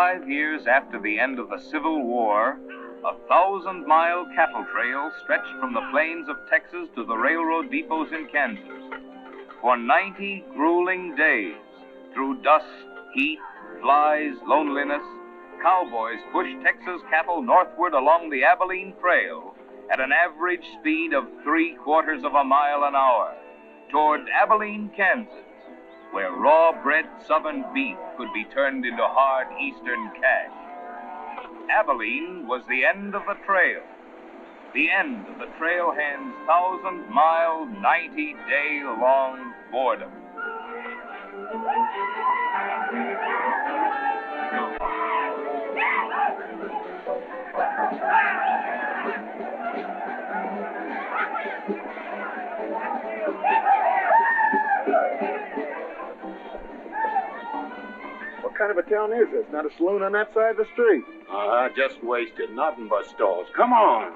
5 years after the end of the Civil War, a 1,000-mile cattle trail stretched from the plains of Texas to the railroad depots in Kansas. For 90 grueling days, through dust, heat, flies, loneliness, cowboys pushed Texas cattle northward along the Abilene Trail at an average speed of 3/4 of a mile an hour toward Abilene, Kansas, where raw-bred southern beef could be turned into hard eastern cash. Abilene was the end of the trail. The end of the trailhand's 1,000-mile, 90-day-long boredom. What kind of a town is this? Not a saloon on that side of the street. Just wasted. Nothing but stalls. Come on.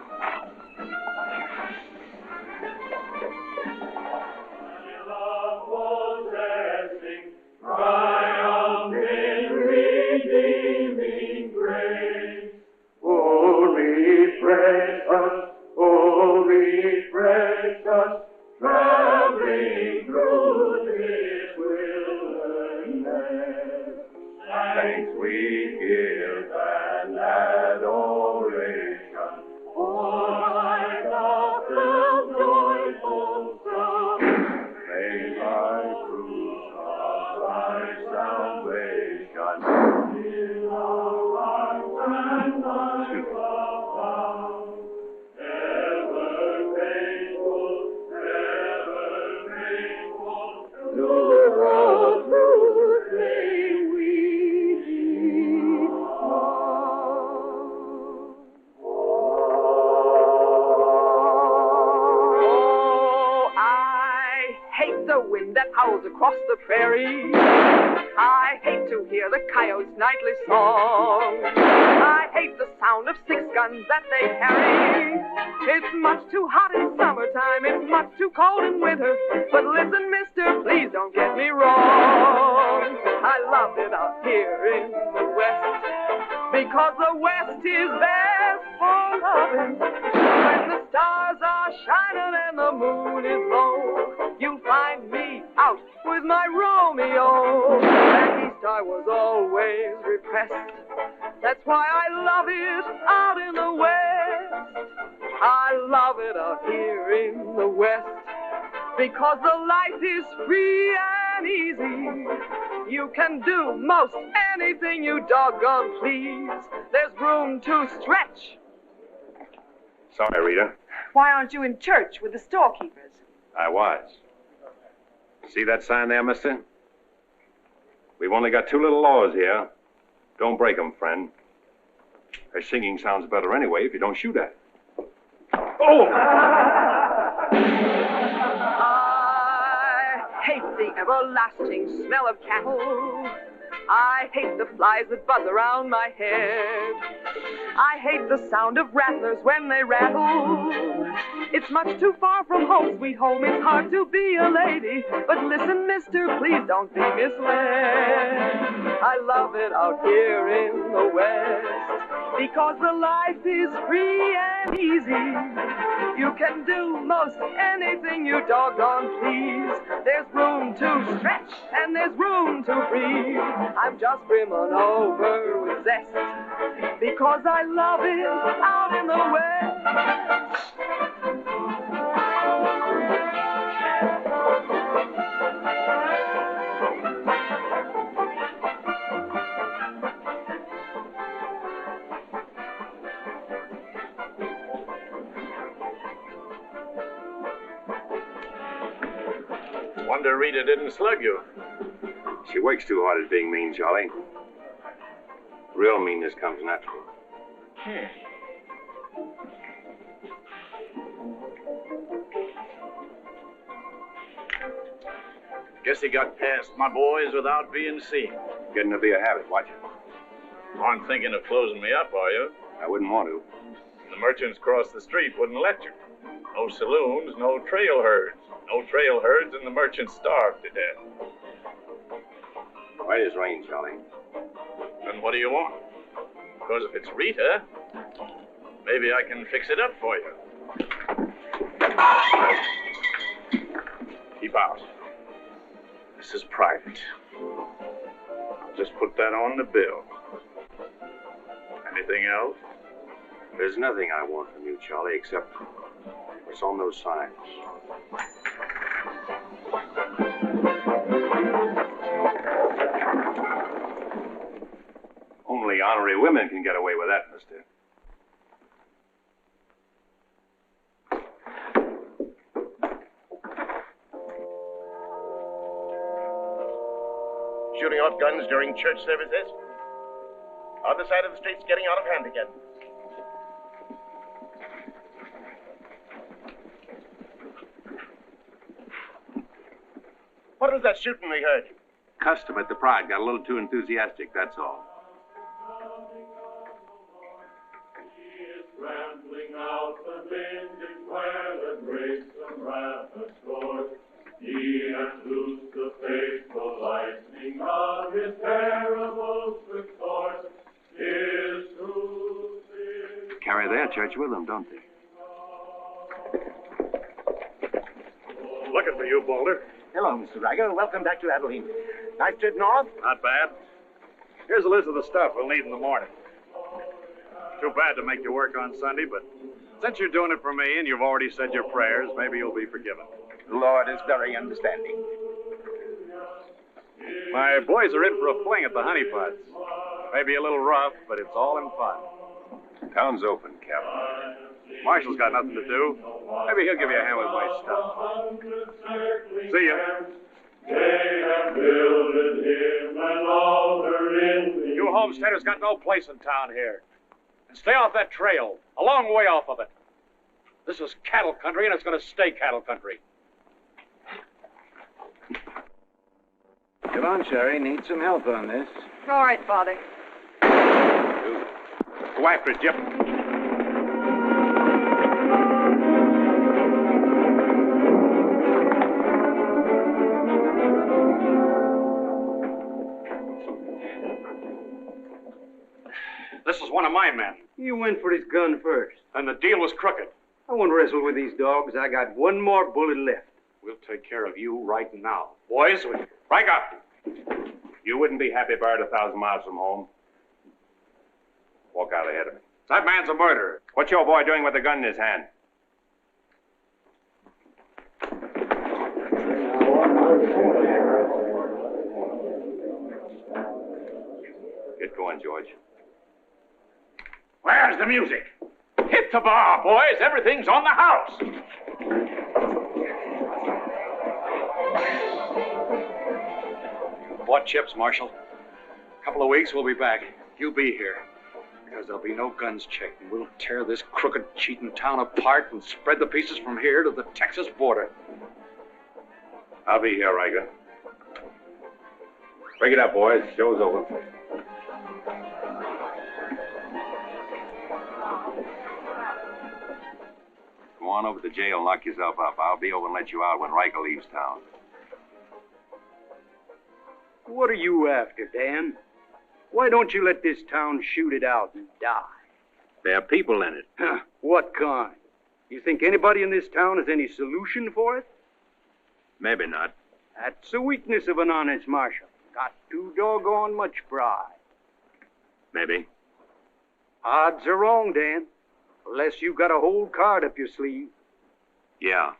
Thanks we give and adoration for thy gospel's joyful song. May thy fruit of thy salvation in our hearts and lives abound. Ever faithful to all truth may we wind that howls across the prairie. I hate to hear the coyote's nightly song. I hate the sound of 6 guns that they carry. It's much too hot in summertime, it's much too cold in winter. But listen, mister, please don't get me wrong. I love it out here in the West, because the West is best for loving. When the stars are shining and the moon is low, you'll find me out with my Romeo. Back east I was always repressed. That's why I love it out in the West. I love it out here in the West, because the life is free and easy. You can do most anything you doggone please. There's room to stretch. Sorry, Rita. Why aren't you in church with the storekeepers? I was. See that sign there, mister? We've only got 2 little laws here. Don't break 'em, friend. Her singing sounds better anyway if you don't shoot at it. Oh! I hate the everlasting smell of cattle. I hate the flies that buzz around my head. I hate the sound of rattlers when they rattle. It's much too far from home, sweet home. It's hard to be a lady. But listen, mister, please don't be misled. I love it out here in the West, because the life is free and easy. You can do most anything you doggone please. There's room to stretch and there's room to breathe. I'm just brimming over with zest, because I love it out in the West. Wonder Rita didn't slug you. She works too hard at being mean, Charlie. Real meanness comes natural. Guess he got past my boys without being seen. Getting to be a habit, watch it. Aren't thinking of closing me up, are you? I wouldn't want to. The merchants across the street wouldn't let you. No saloons, no trail herds. No trail herds, and the merchants starved to death. Why does rain, Charlie? Then what do you want? Because if it's Rita, maybe I can fix it up for you. Keep out. This is private. I'll just put that on the bill. Anything else? There's nothing I want from you, Charlie, except what's on those signs. Only honorary women can get away with that, mister. Shooting off guns during church services? Other side of the street's getting out of hand again. What was that shooting we heard? Custom at the Pride got a little too enthusiastic, that's all. Rambling out the bending where the breaks some rapid scores. He hath loosed the faithful lightning of his terrible swift source. His truth is Carry their church with them, don't they? Looking for you, Boulder. Hello, Mr. Riker. Welcome back to Abilene. Nice trip north? Not bad. Here's a list of the stuff we'll need in the morning. Too bad to make you work on Sunday, but since you're doing it for me and you've already said your prayers, maybe you'll be forgiven. The Lord is very understanding. My boys are in for a fling at the honeypots. Maybe a little rough, but it's all in fun. Town's open, Captain. Marshall's got nothing to do. Maybe he'll give you a hand with my stuff. See ya. they have builded him an altar in the You homesteaders got no place in town here. And stay off that trail, a long way off of it. This is cattle country, and it's going to stay cattle country. Come on, Sherry. Need some help on this. All right, Father. Go after it, Jip. This is one of my men. You went for his gun first. And the deal was crooked. I won't wrestle with these dogs. I got one more bullet left. We'll take care of you right now. Boys, break up. You wouldn't be happy buried 1,000 miles from home. Walk out ahead of me. That man's a murderer. What's your boy doing with a gun in his hand? Get going, George. Where's the music? Hit the bar, boys. Everything's on the house. Bought chips, Marshal. A couple of weeks, we'll be back. You be here. Because there'll be no guns checked, and we'll tear this crooked, cheating town apart and spread the pieces from here to the Texas border. I'll be here, Riker. Break it up, boys. Show's over. Go on over to the jail and lock yourself up. I'll be over and let you out when Riker leaves town. What are you after, Dan? Why don't you let this town shoot it out and die? There are people in it. Huh, what kind? You think anybody in this town has any solution for it? Maybe not. That's the weakness of an honest marshal. Got too doggone much pride. Maybe. Odds are wrong, Dan. Unless you've got a whole card up your sleeve. Yeah.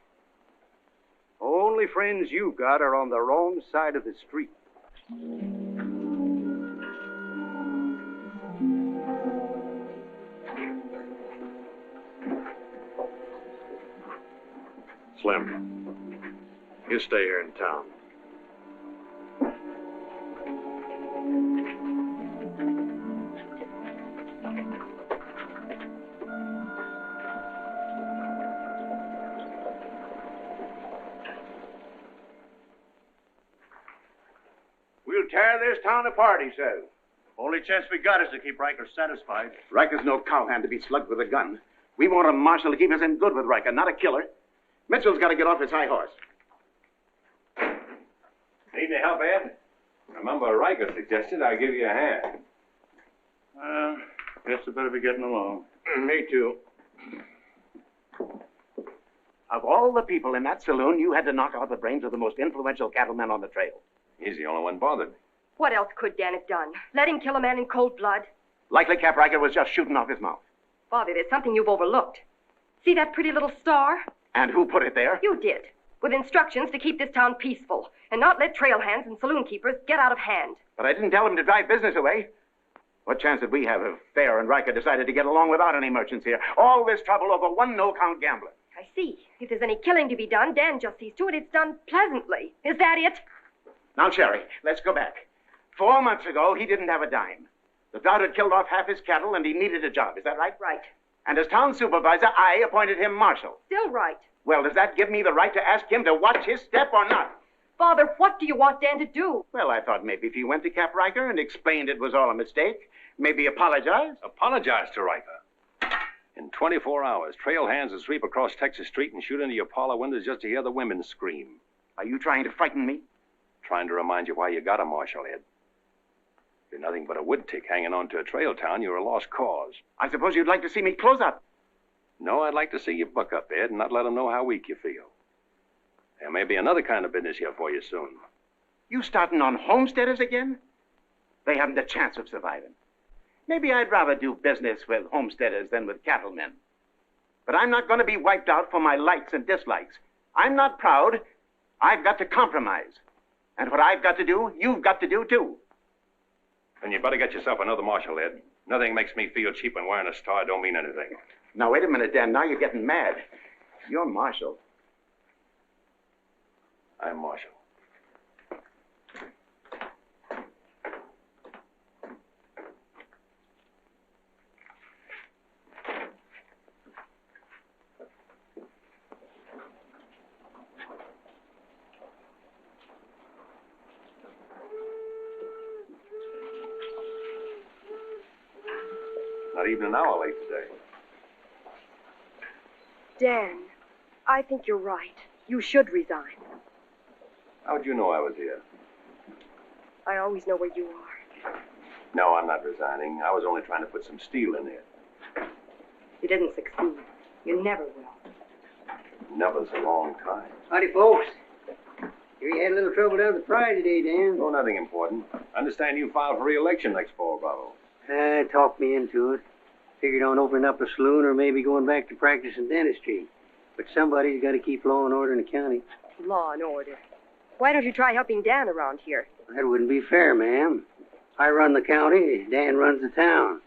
Only friends you've got are on the wrong side of the street. Slim, you stay here in town. We'll tear this town apart, he says. Only chance we got is to keep Riker satisfied. Riker's no cowhand to be slugged with a gun. We want a marshal to keep us in good with Riker, not a killer. Mitchell's got to get off his high horse. Need any help, Ed? Remember, Riker suggested I give you a hand. Guess I better be getting along. Me too. Of all the people in that saloon, you had to knock out the brains of the most influential cattleman on the trail. He's the only one bothered me. What else could Dan have done? Let him kill a man in cold blood? Likely Cap Riker was just shooting off his mouth. Bobby, there's something you've overlooked. See that pretty little star? And who put it there? You did, with instructions to keep this town peaceful and not let trail hands and saloon keepers get out of hand. But I didn't tell him to drive business away. What chance did we have if Fair and Riker decided to get along without any merchants here? All this trouble over one no-count gambler. I see. If there's any killing to be done, Dan just sees to it it's done pleasantly. Is that it? Now, Sherry, let's go back. 4 months ago, he didn't have a dime. The drought had killed off half his cattle, and he needed a job. Is that right? Right. And as town supervisor, I appointed him marshal. Still right. Well, does that give me the right to ask him to watch his step or not? Father, what do you want Dan to do? Well, I thought maybe if he went to Cap Riker and explained it was all a mistake, maybe apologize. Apologize to Riker. In 24 hours, trail hands will sweep across Texas Street and shoot into your parlor windows just to hear the women scream. Are you trying to frighten me? Trying to remind you why you got a marshal, Ed. If you're nothing but a wood tick hanging on to a trail town, you're a lost cause. I suppose you'd like to see me close up. No, I'd like to see you buck up, Ed, and not let them know how weak you feel. There may be another kind of business here for you soon. You starting on homesteaders again? They haven't a chance of surviving. Maybe I'd rather do business with homesteaders than with cattlemen. But I'm not going to be wiped out for my likes and dislikes. I'm not proud. I've got to compromise. And what I've got to do, you've got to do too. Then you better get yourself another marshal, Ed. Nothing makes me feel cheap when wearing a star don't mean anything. Now, wait a minute, Dan. Now you're getting mad. You're marshal. I'm marshal. Not even an hour late today. Dan, I think you're right. You should resign. How'd you know I was here? I always know where you are. No, I'm not resigning. I was only trying to put some steel in there. You didn't succeed. You never will. Never's a long time. Howdy, folks. Here you had a little trouble down at the Pride today, Dan. Oh, nothing important. I understand you filed for re-election next fall, Bravo. Talked me into it. Figured on opening up a saloon or maybe going back to practicing dentistry. But somebody's got to keep law and order in the county. Law and order. Why don't you try helping Dan around here? That wouldn't be fair, ma'am. I run the county, Dan runs the town.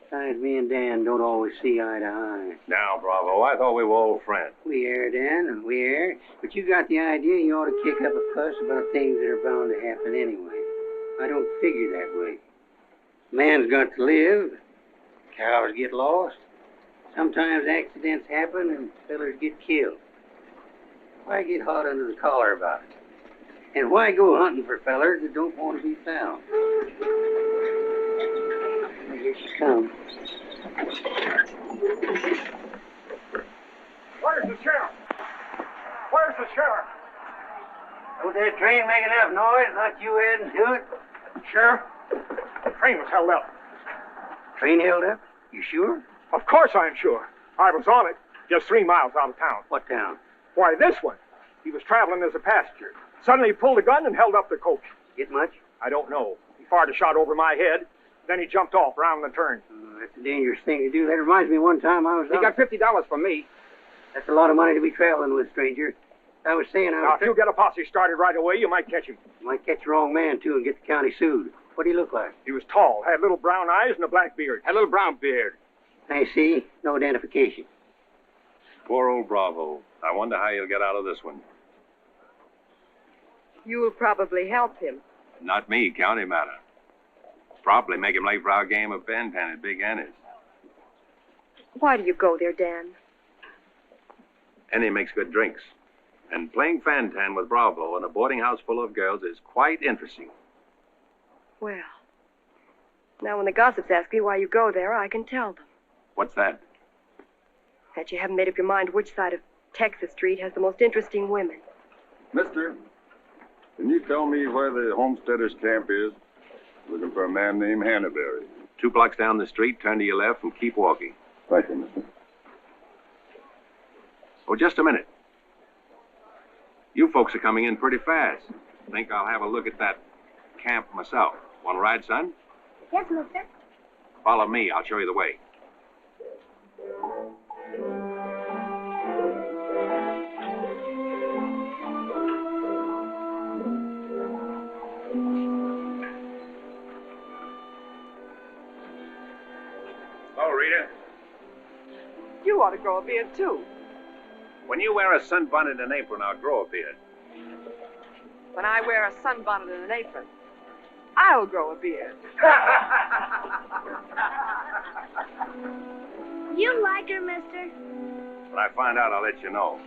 Besides, me and Dan don't always see eye to eye. Now, Bravo, I thought we were old friends. We are, Dan, we are. But you got the idea you ought to kick up a fuss about things that are bound to happen anyway. I don't figure that way. Man's got to live. Cows get lost. Sometimes accidents happen and fellers get killed. Why get hot under the collar about it? And why go hunting for fellers that don't want to be found? Here she comes. Where's the sheriff? Where's the sheriff? Don't that train make enough noise? Not you adding to it? Sheriff, the train was held up. Train held up? You sure? Of course I'm sure. I was on it, just 3 miles out of town. What town? Why, this one. He was traveling as a passenger. Suddenly he pulled a gun and held up the coach. Get much? I don't know. He fired a shot over my head. Then he jumped off around the turn. That's a dangerous thing to do. That reminds me one time I was He got $50 from me. That's a lot of money to be traveling with, stranger. I was saying Now, if you get a posse started right away, you might catch him. You might catch the wrong man, too, and get the county sued. What do you look like? He was tall, had little brown eyes and a black beard. Had a little brown beard. I see. No identification. Poor old Bravo. I wonder how he'll get out of this one. You'll probably help him. Not me, county matter. Probably make him late for our game of Bantan at Big Annie's. Why do you go there, Dan? Annie makes good drinks. And playing Fantan with Bravo in a boarding house full of girls is quite interesting. Well, now when the gossips ask me why you go there, I can tell them. What's that? That you haven't made up your mind which side of Texas Street has the most interesting women. Mister, can you tell me where the homesteaders' camp is? Looking for a man named Hannaberry. 2 blocks down the street, turn to your left, and keep walking. Right, mister. Oh, just a minute. You folks are coming in pretty fast. Think I'll have a look at that camp myself. Want to ride, son? Yes, mister. Follow me. I'll show you the way. Hello, Rita. You ought to grow a beard, too. When you wear a sunbonnet and apron, I'll grow a beard. When I wear a sunbonnet and an apron, I'll grow a beard. You like her, mister? When I find out, I'll let you know.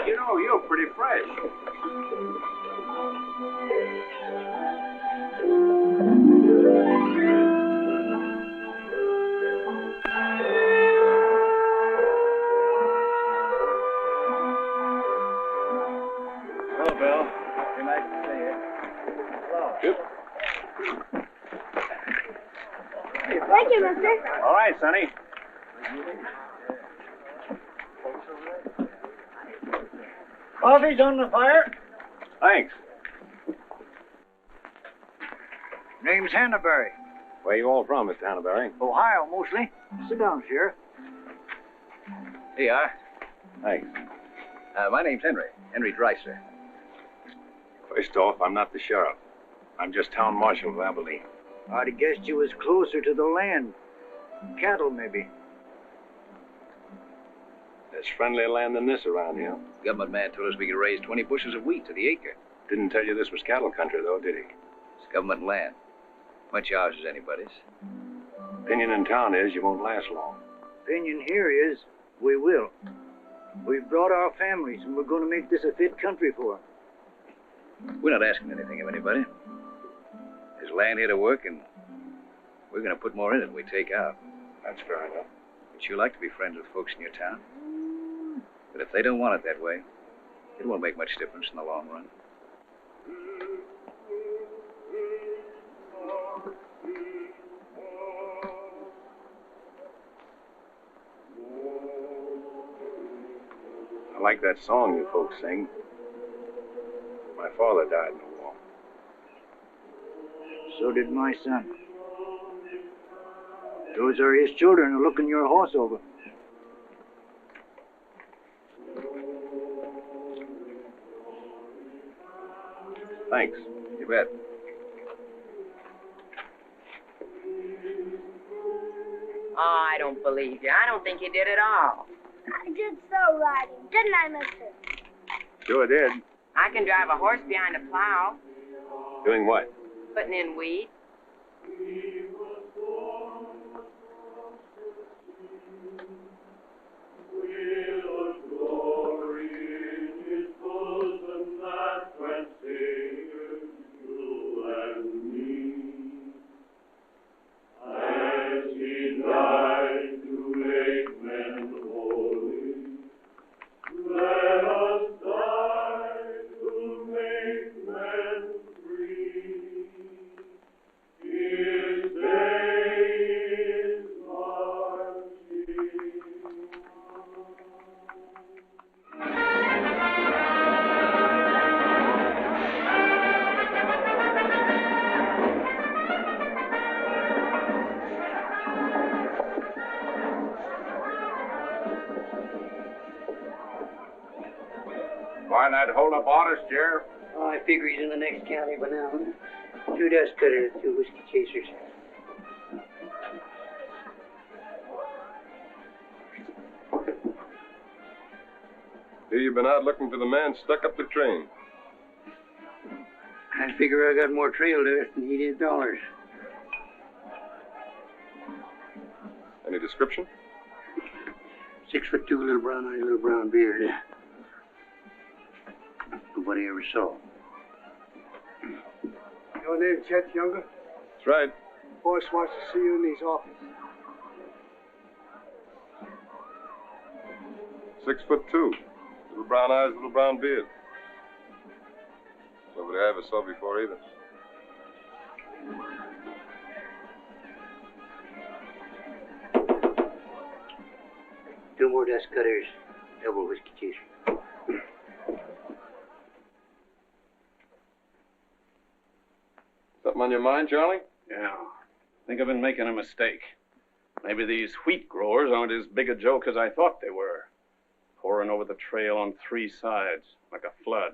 You know, you're pretty fresh. Hello, Bill. Be nice to see you. Hello. Yep. Thank you, mister. All right, Sonny. Coffee's on the fire. Thanks. Name's Hannaberry. Where you all from, Mr. Hannaberry? Ohio, mostly. Sit down, Sheriff. Here you are. Thanks. My name's Henry Dreiser. First off, I'm not the sheriff. I'm just town marshal of Abilene. I'd have guessed you was closer to the land. Cattle, maybe. There's friendlier land than this around here. Government man told us we could raise 20 bushels of wheat to the acre. Didn't tell you this was cattle country, though, did he? It's government land. Much ours is anybody's. Opinion in town is you won't last long. Opinion here is we will. We've brought our families, and we're going to make this a fit country for them. We're not asking anything of anybody. There's land here to work, and we're going to put more in it than we take out. That's fair enough. But you like to be friends with folks in your town. But if they don't want it that way, it won't make much difference in the long run. I like that song you folks sing. My father died in the war. So did my son. Those are his children who are looking your horse over. Thanks. You bet. Oh, I don't believe you. I don't think you did at all. I did so riding, didn't I, mister? Sure did. I can drive a horse behind a plow, Doing what? putting in wheat. Why not hold up orders, Sheriff? Oh, I figure he's in the next county by now. 2 dust better than 2 whiskey chasers. Here you've been out looking for the man stuck up the train. I figure I got more trail dust than he did dollars. Any description? 6'2", little brown eyes, little brown beard. Nobody ever saw. Your name, Chet Younger? That's right. Boss wants to see you in his office. 6'2", little brown eyes, little brown beard. Nobody I ever saw before either. 2 more dust cutters, double whiskey chaser. Something on your mind, Charlie? Yeah. I think I've been making a mistake. Maybe these wheat growers aren't as big a joke as I thought they were. Pouring over the trail on 3 sides, like a flood.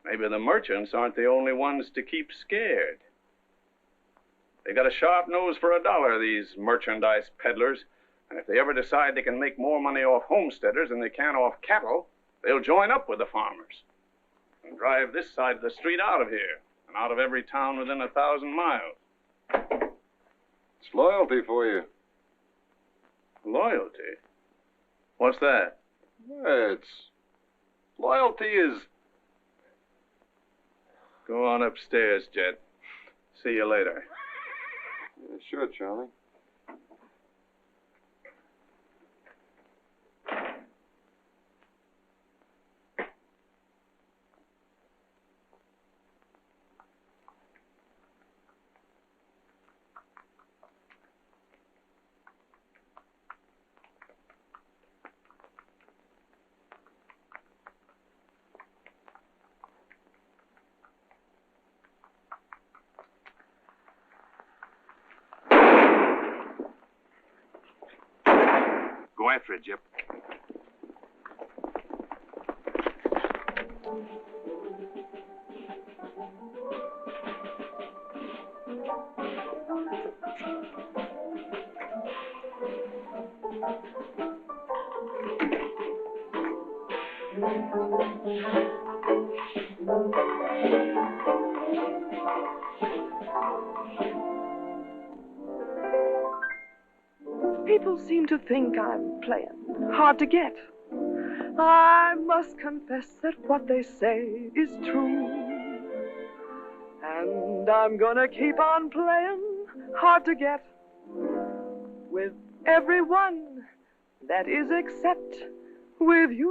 Maybe the merchants aren't the only ones to keep scared. They got a sharp nose for $1, these merchandise peddlers. And if they ever decide they can make more money off homesteaders than they can off cattle, they'll join up with the farmers and drive this side of the street out of here and out of every town within 1,000 miles. It's loyalty for you. Loyalty? What's that? Loyalty is... Go on upstairs, Jet. See you later. Yeah, sure, Charlie. Go after it, Jip. People seem to think I'm playing hard to get. I must confess that what they say is true. And I'm gonna keep on playing hard to get with everyone, that is except with you.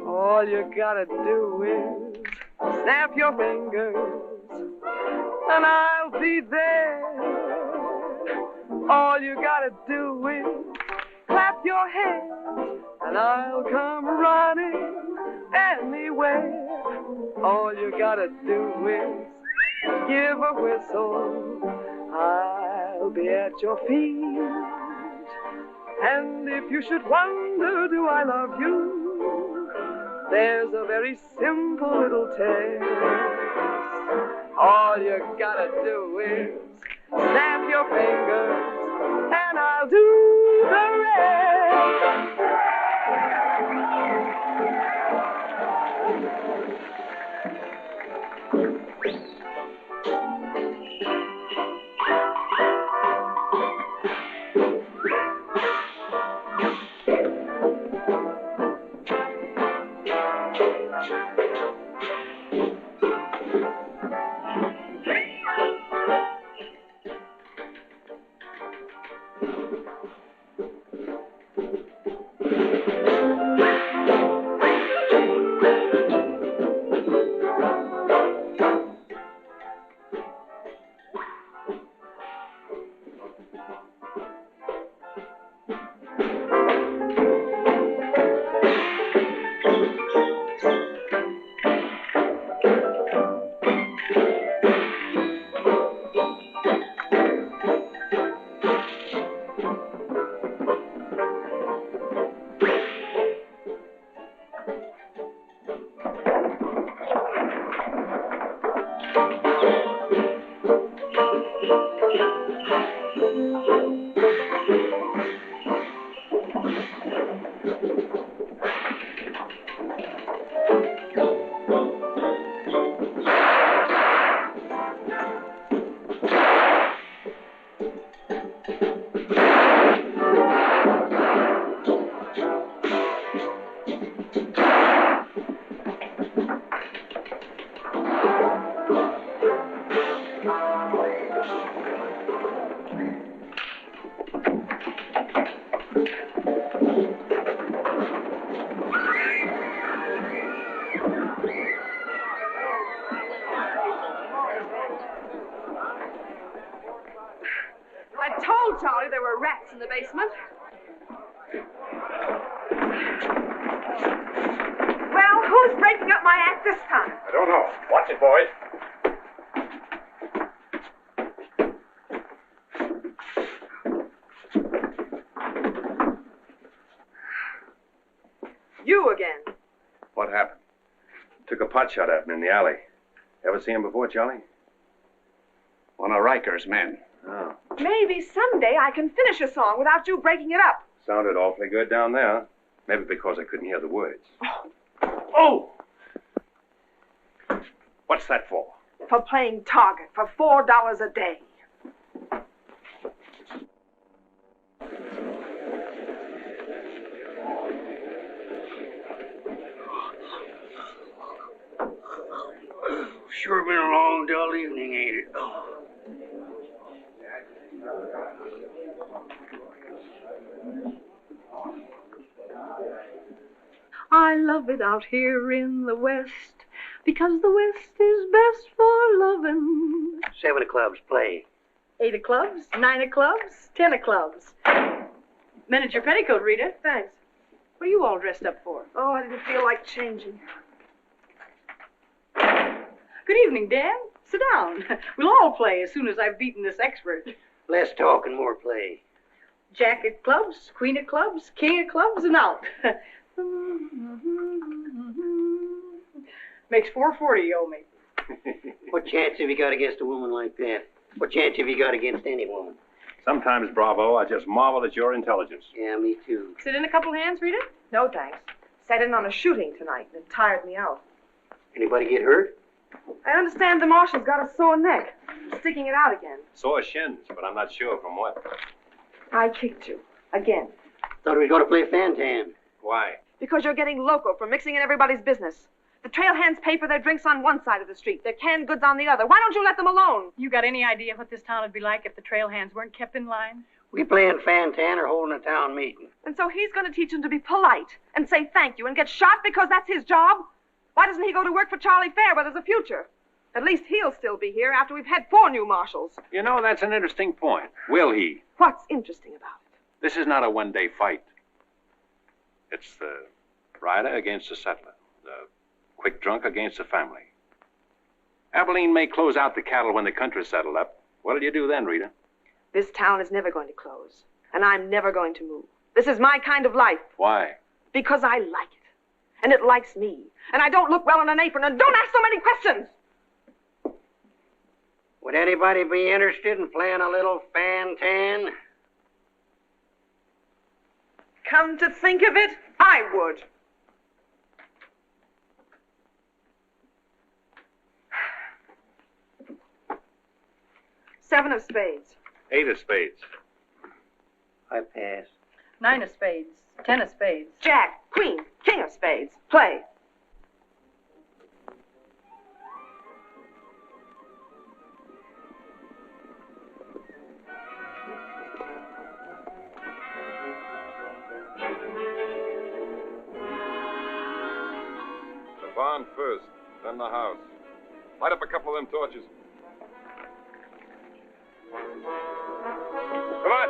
All you gotta do is snap your fingers and I'll be there. All you gotta do is clap your hands and I'll come running anywhere. All you gotta do is give a whistle, I'll be at your feet. And if you should wonder, do I love you? There's a very simple little test. All you gotta do is snap your fingers and I'll do the rest. I told Charlie there were rats in the basement. Well, who's breaking up my act this time? I don't know. Watch it, boys. You again. What happened? Took a pot shot at him in the alley. Ever see him before, Charlie? One of Riker's men. Oh. Maybe someday I can finish a song without you breaking it up. Sounded awfully good down there. Maybe because I couldn't hear the words. Oh! What's that for? For playing target for $4 a day. Sure been a long, dull evening, ain't it? I love it out here in the West, because the West is best for loving. 7 of clubs, play. 8 of clubs, 9 of clubs, 10 of clubs. Miniature petticoat, Rita. Thanks. What are you all dressed up for? Oh, I didn't feel like changing. Good evening, Dan. Sit down. We'll all play as soon as I've beaten this expert. Less talk and more play. Jack of clubs, queen of clubs, king of clubs, and out. Makes $4.40 you owe me. What chance have you got against a woman like that? What chance have you got against any woman? Sometimes, Bravo, I just marvel at your intelligence. Yeah, me too. Sit in a couple hands, Rita? No, thanks. Sat in on a shooting tonight and it tired me out. Anybody get hurt? I understand the marshal's got a sore neck. He's sticking it out again. Sore shins, but I'm not sure from what. I kicked you. Again. Thought we were going to play Fantan. Why? Because you're getting loco for mixing in everybody's business. The trail hands pay for their drinks on one side of the street, their canned goods on the other. Why don't you let them alone? You got any idea what this town would be like if the trail hands weren't kept in line? We playing Fantan or holding a town meeting. And so he's going to teach them to be polite and say thank you and get shot because that's his job? Why doesn't he go to work for Charlie Fair where there's a future? At least he'll still be here after we've had 4 new marshals. You know, that's an interesting point. Will he? What's interesting about it? This is not a one-day fight. It's the rider against the settler. The quick drunk against the family. Abilene may close out the cattle when the country's settled up. What'll you do then, Rita? This town is never going to close. And I'm never going to move. This is my kind of life. Why? Because I like it. And it likes me. And I don't look well in an apron. And don't ask so many questions. Would anybody be interested in playing a little Fantan? Come to think of it, I would. Seven of spades. 8 of spades. I pass. 9 of spades, 10 of spades. Jack, queen, king of spades. Play. The barn first, then the house. Light up a couple of them torches. Come on.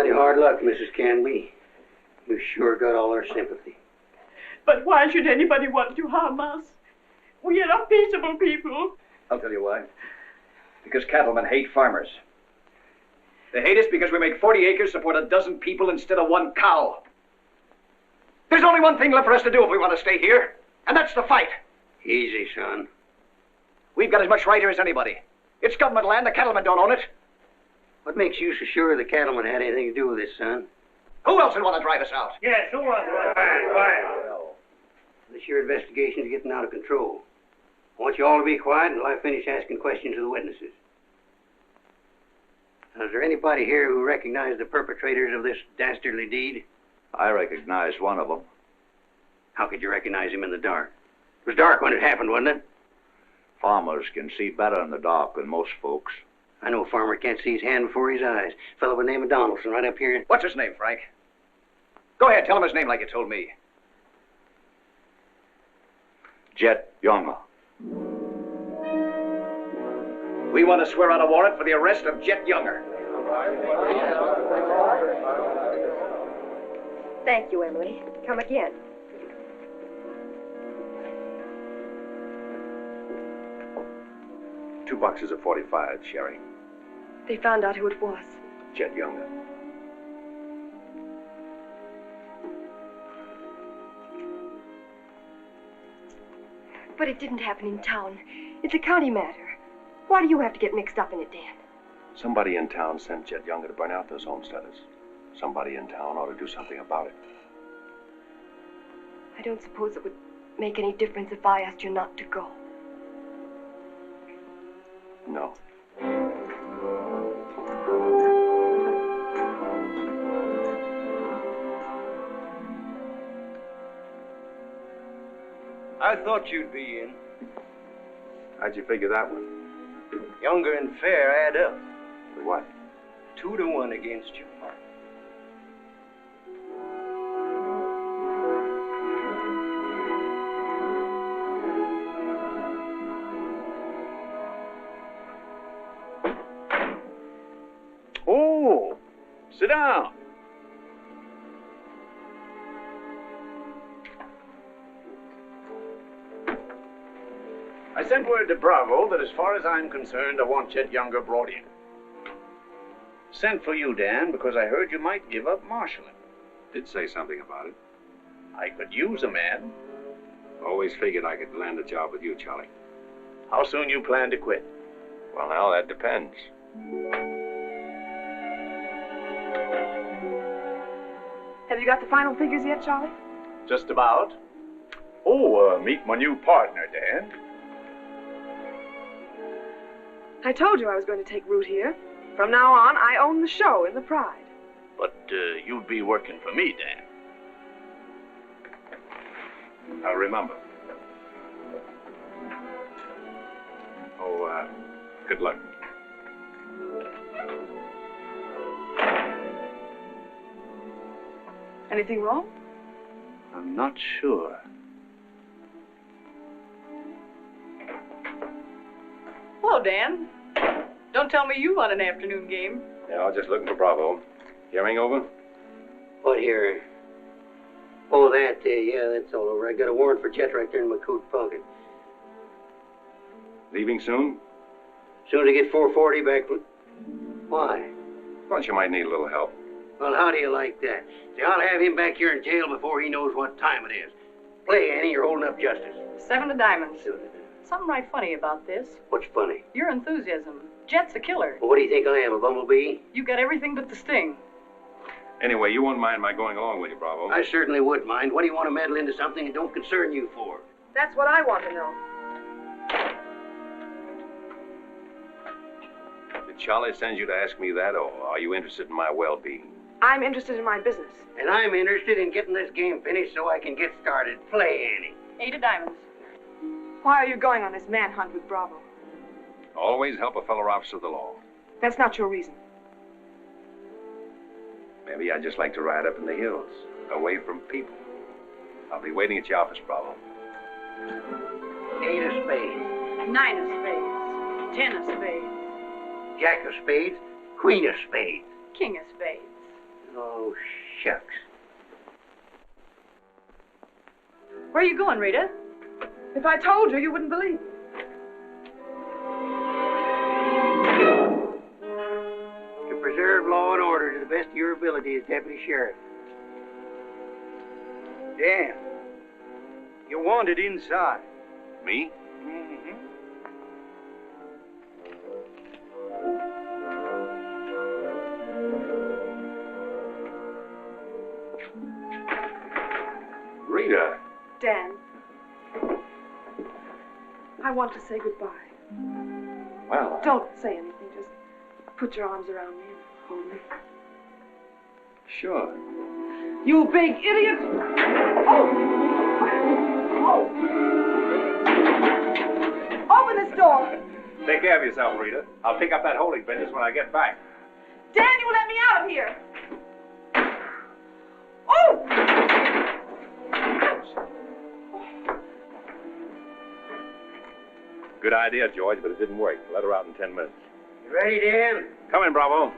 Mighty hard luck, Mrs. Canby. You sure got all our sympathy. But why should anybody want to harm us? We are peaceable people. I'll tell you why. Because cattlemen hate farmers. They hate us because we make 40 acres support a dozen people instead of one cow. There's only one thing left for us to do if we want to stay here, and that's to fight. Easy, son. We've got as much right here as anybody. It's government land. The cattlemen don't own it. What makes you so sure the cattlemen had anything to do with this, son? Who else would want to drive us out? Yes, who wants to? This your investigation's getting out of control. I want you all to be quiet until I finish asking questions of the witnesses. Now, is there anybody here who recognized the perpetrators of this dastardly deed? I recognized one of them. How could you recognize him in the dark? It was dark when it happened, wasn't it? Farmers can see better in the dark than most folks. I know a farmer can't see his hand before his eyes. A fellow by the name of Donaldson right up here. What's his name, Frank? Go ahead, tell him his name like you told me. Jet Younger. We want to swear out a warrant for the arrest of Jet Younger. Thank you, Emily. Come again. Two boxes of 45, Sherry. They found out who it was. Jet Younger. But it didn't happen in town. It's a county matter. Why do you have to get mixed up in it, Dan? Somebody in town sent Jet Younger to burn out those homesteaders. Somebody in town ought to do something about it. I don't suppose it would make any difference if I asked you not to go. No. I thought you'd be in. How'd you figure that one? Younger and Fair add up. For what? 2-1 against you. Oh, sit down. I sent word to Bravo that as far as I'm concerned, I want Jet Younger brought in. Sent for you, Dan, because I heard you might give up marshaling. Did say something about it. I could use a man. Always figured I could land a job with you, Charlie. How soon you plan to quit? Well, now, that depends. Have you got the final figures yet, Charlie? Just about. Oh, meet my new partner, Dan. I told you I was going to take root here. From now on, I own the show in the Pride. But you'd be working for me, Dan. I'll remember. Oh, good luck. Anything wrong? I'm not sure. Hello, Dan. Don't tell me you won an afternoon game. Yeah, I was just looking for Bravo. Hearing over? What here? Oh, that, yeah, that's all over. I got a warrant for Chet right there in my coat pocket. Leaving soon? Soon as I get 440 back. Why? Thought you might need a little help. Well, how do you like that? See, I'll have him back here in jail before he knows what time it is. Play, Annie, you're holding up justice. 7 of diamonds. Something right funny about this. What's funny? Your enthusiasm. Jet's a killer. Well, what do you think I am, a bumblebee? You got everything but the sting. Anyway, you won't mind my going along with you, Bravo. I certainly would mind. What do you want to meddle into something that don't concern you for? That's what I want to know. Did Charlie send you to ask me that, or are you interested in my well-being? I'm interested in my business. And I'm interested in getting this game finished so I can get started. Play, Annie. 8 of diamonds. Why are you going on this manhunt with Bravo? Always help a fellow officer of the law. That's not your reason. Maybe I'd just like to ride up in the hills, away from people. I'll be waiting at your office, Bravo. 8 of spades. 9 of spades. 10 of spades. Jack of spades. Queen of spades. King of spades. Oh, shucks. Where are you going, Rita? If I told you, you wouldn't believe me. To preserve law and order to the best of your ability as deputy sheriff. Dan, you're wanted inside. Me? Mm-hmm. Rita. Dan, I want to say goodbye. Well, Don't say anything. Just put your arms around me and hold me. sure. You big idiot! Oh! Open this door! Take care of yourself, Rita. I'll pick up that holding business when I get back. Dan, you let me out of here! Oh! Good idea, George, but it didn't work. Let her out in 10 minutes. You ready, Dan? Come in, Bravo.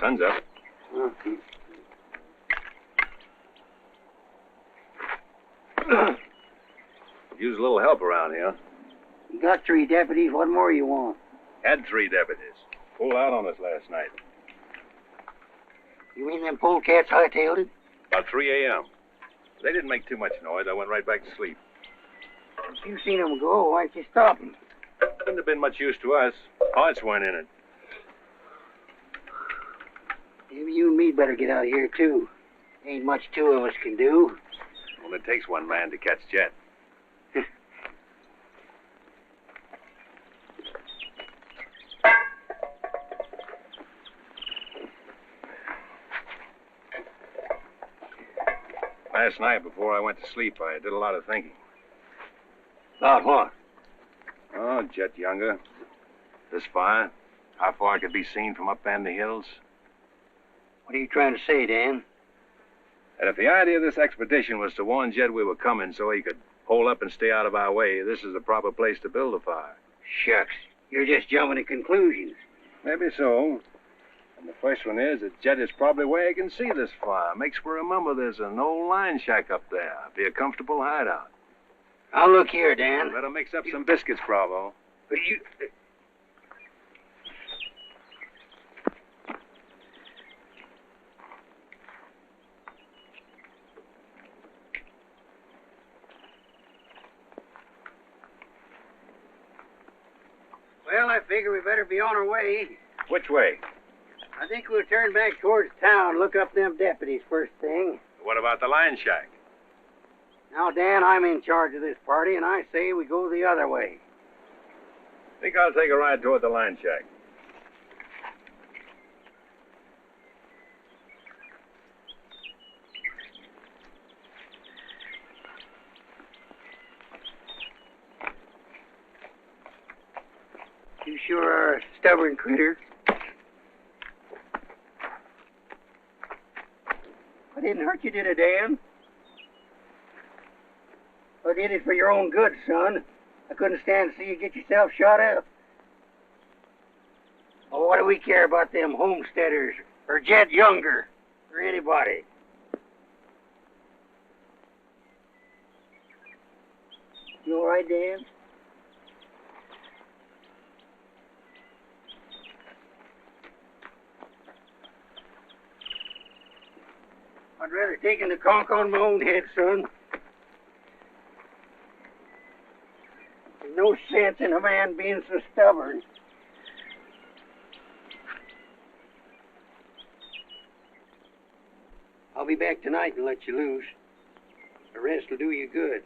Sun's up. Okay. Use a little help around here. You got 3 deputies. What more you want? Had 3 deputies. Pulled out on us last night. You mean them polecats hightailed it? About 3 a.m. They didn't make too much noise. I went right back to sleep. If you seen them go, why'd you stop them? Wouldn't have been much use to us. Hearts weren't in it. Maybe you and me better get out of here, too. Ain't much 2 of us can do. Only takes one man to catch Jet. Last night, before I went to sleep, I did a lot of thinking. About what? Oh, Jet Younger. This fire. How far it could be seen from up there in the hills. What are you trying to say, Dan? And if the idea of this expedition was to warn Jed we were coming so he could hole up and stay out of our way, this is the proper place to build a fire. Shucks. You're just jumping to conclusions. Maybe so. And the first one is that Jed is probably where he can see this fire. Makes for remember there's an old line shack up there. Be a comfortable hideout. Now look here, Dan. Better mix up some biscuits, Bravo. But you... Well, I figure we better be on our way. Which way? I think we'll turn back towards town, look up them deputies first thing. What about the line shack? Now, Dan, I'm in charge of this party, and I say we go the other way. Think I'll take a ride toward the line shack. You sure are a stubborn critter. I didn't hurt you, did I, Dan? I did it for your own good, son. I couldn't stand to see you get yourself shot up. Oh, what do we care about them homesteaders, or Jed Younger, or anybody? You all right, Dan? I'd rather taken the conk on my own head, son. There's no sense in a man being so stubborn. I'll be back tonight and let you loose. The rest will do you good.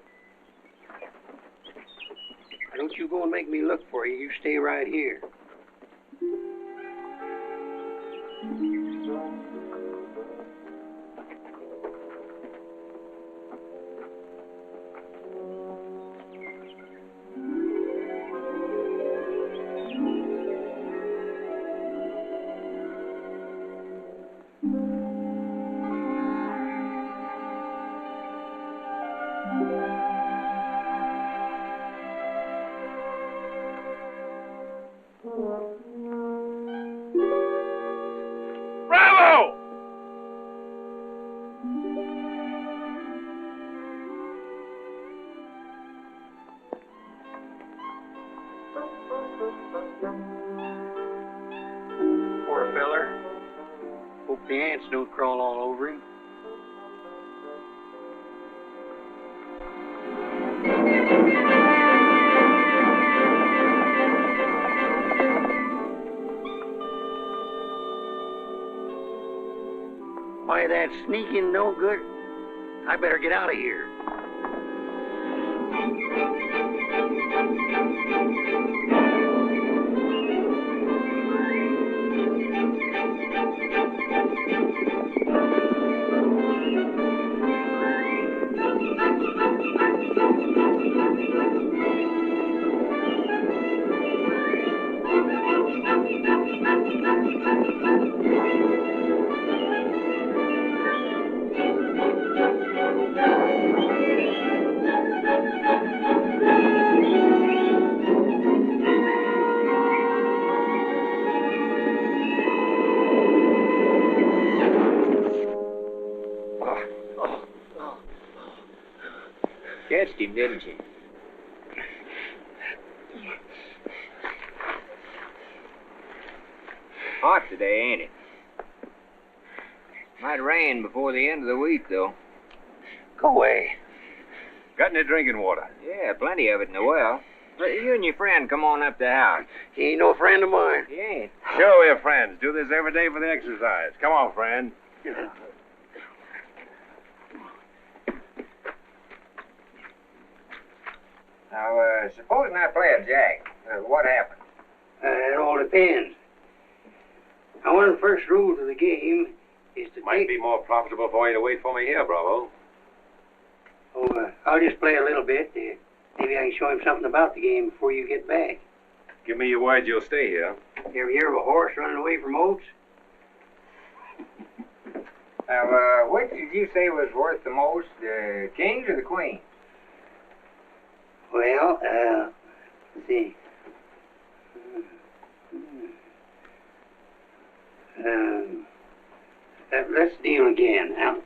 Now, don't you go and make me look for you. You stay right here. Poor feller. Hope the ants don't crawl all over him. Why, that sneaking no good. I better get out of here. Catched him, didn't you? Hot today, ain't it? Might rain before the end of the week, though. Go away. Got any drinking water? Yeah, plenty of it in the well. But you and your friend come on up to the house. He ain't no friend of mine. He ain't. Sure, we're friends. Do this every day for the exercise. Come on, friend. Now, supposing I play a jack, what happens? It all depends. Now, one of the first rules of the game is to Might be more profitable for you to wait for me here, Bravo. I'll just play a little bit. Maybe I can show him something about the game before you get back. Give me your word you'll stay here. You ever hear of a horse running away from oats? Now, which did you say was worth the most, the kings or the queens? Well, let's see. Let's deal again. Now,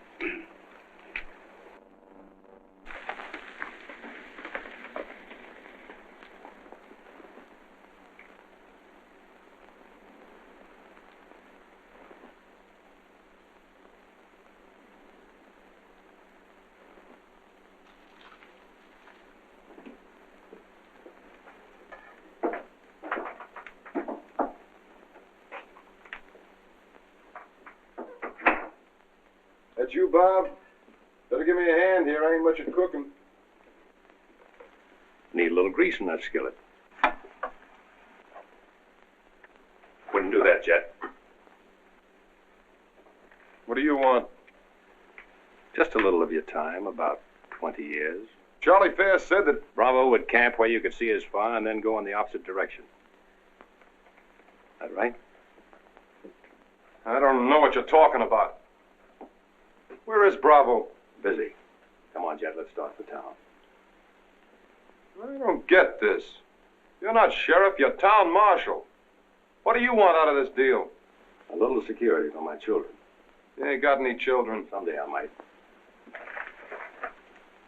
That you, Bob? Better give me a hand here. I ain't much at cooking. Need a little grease in that skillet. Wouldn't do that, Jet. What do you want? Just a little of your time, about 20 years. Charlie Fair said that... Bravo would camp where you could see his fire and then go in the opposite direction. That right? I don't know what you're talking about. Where is Bravo? Busy. Come on, Jet, let's start for town. I don't get this. You're not sheriff, you're town marshal. What do you want out of this deal? A little security for my children. You ain't got any children. Someday I might.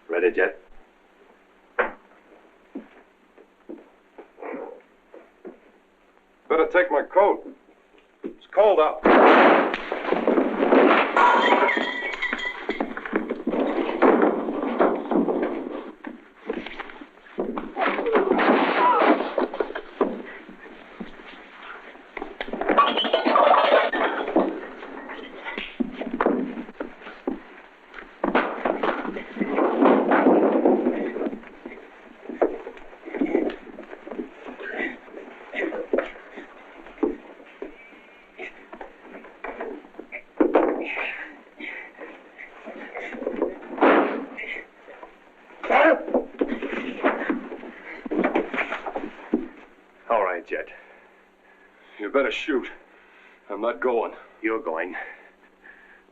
Ready, Jet? Better take my coat. It's cold out. right, Jet. You better shoot. I'm not going. You're going.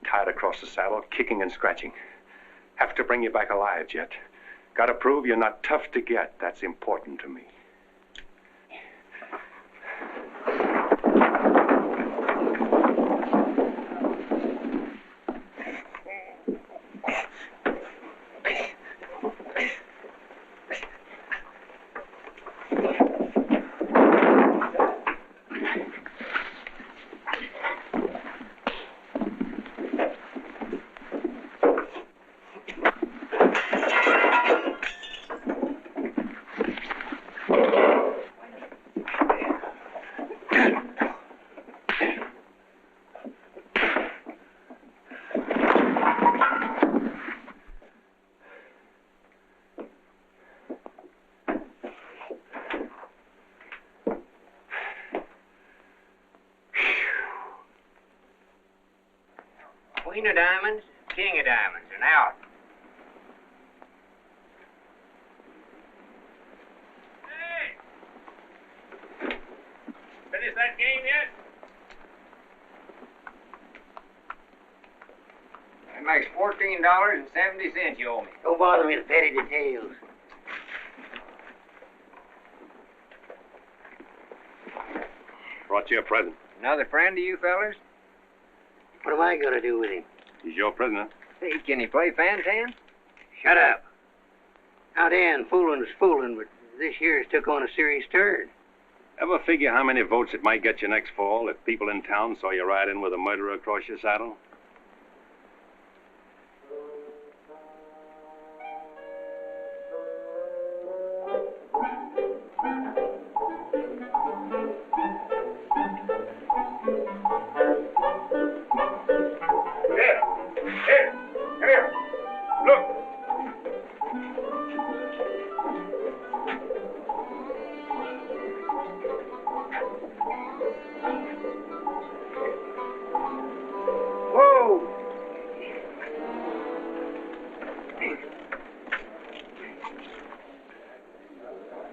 Tied across the saddle, kicking and scratching. Have to bring you back alive, Jet. Gotta prove you're not tough to get. That's important to me. Queen of diamonds, king of diamonds, and out. Hey! Finish that game yet? That makes $14.70 you owe me. Don't bother me with petty details. Brought you a present. Another friend of you fellers? What am I going to do with him? He's your prisoner. Hey, can he play fan-tan? Shut up. Now, Dan, fooling's fooling, but this year's took on a serious turn. Ever figure how many votes it might get you next fall if people in town saw you ride in with a murderer across your saddle?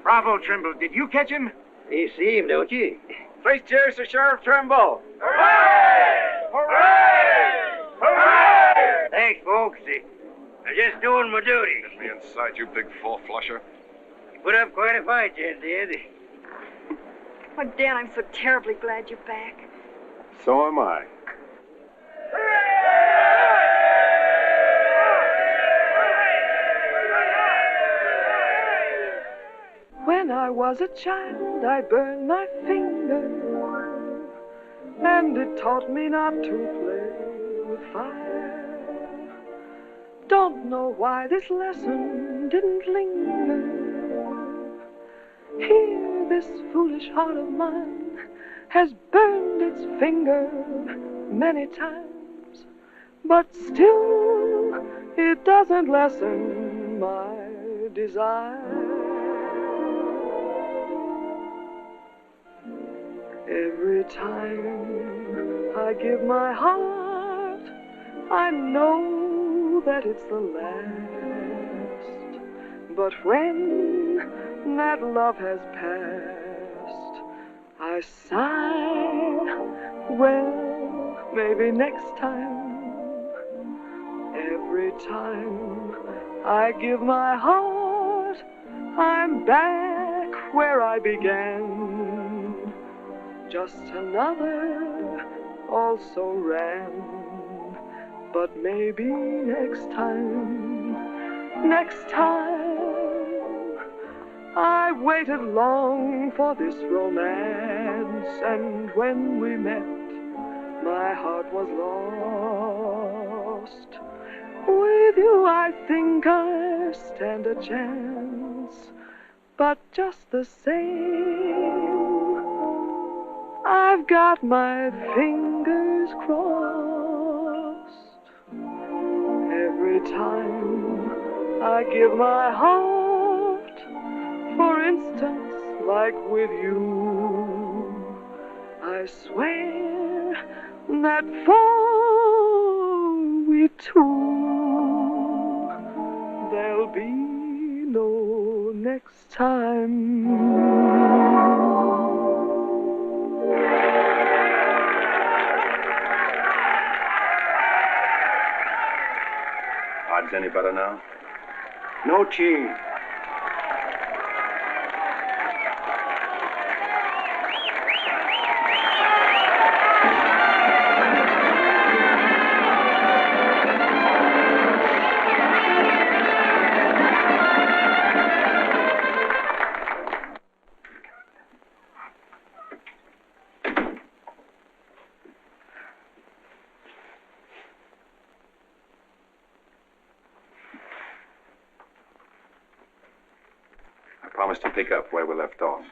Bravo, Trimble. Did you catch him? You see him, don't you? Place cheers for Sheriff Trimble. Hooray! Hooray! Hooray! Thanks, folks. I'm just doing my duty. Get me inside, you big four-flusher. You put up quite a fight, Jen did. Oh, Dan, I'm so terribly glad you're back. So am I. When I was a child, I burned my finger, and it taught me not to play with fire. Don't know why this lesson didn't linger. Here, this foolish heart of mine has burned its finger many times, but still it doesn't lessen my desire. Every time I give my heart, I know that it's the last. But when that love has passed, I sigh, well, maybe next time. Every time I give my heart, I'm back where I began. Just another also ran. But maybe next time, I waited long for this romance, and when we met, my heart was lost. With you I think I stand a chance, but just the same, I've got my fingers crossed. Every time I give my heart, for instance, like with you, I swear that for we two, there'll be no next time. odds any better now? No change. Promise to pick up where we left off.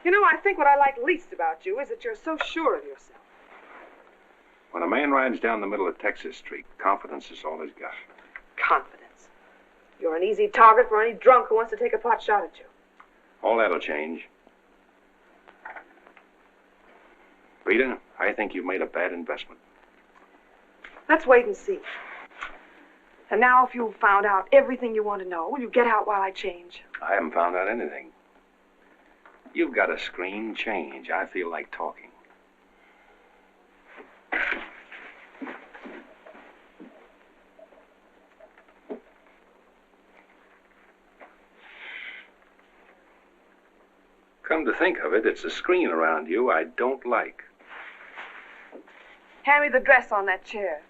You know, I think what I like least about you is that you're so sure of yourself. When a man rides down the middle of Texas Street, confidence is all he's got. Confidence. You're an easy target for any drunk who wants to take a pot shot at you. All that'll change. Rita, I think you've made a bad investment. Let's wait and see. And now, if you've found out everything you want to know, will you get out while I change? I haven't found out anything. You've got a screen change. I feel like talking. Come to think of it, it's a screen around you I don't like. Hand me the dress on that chair.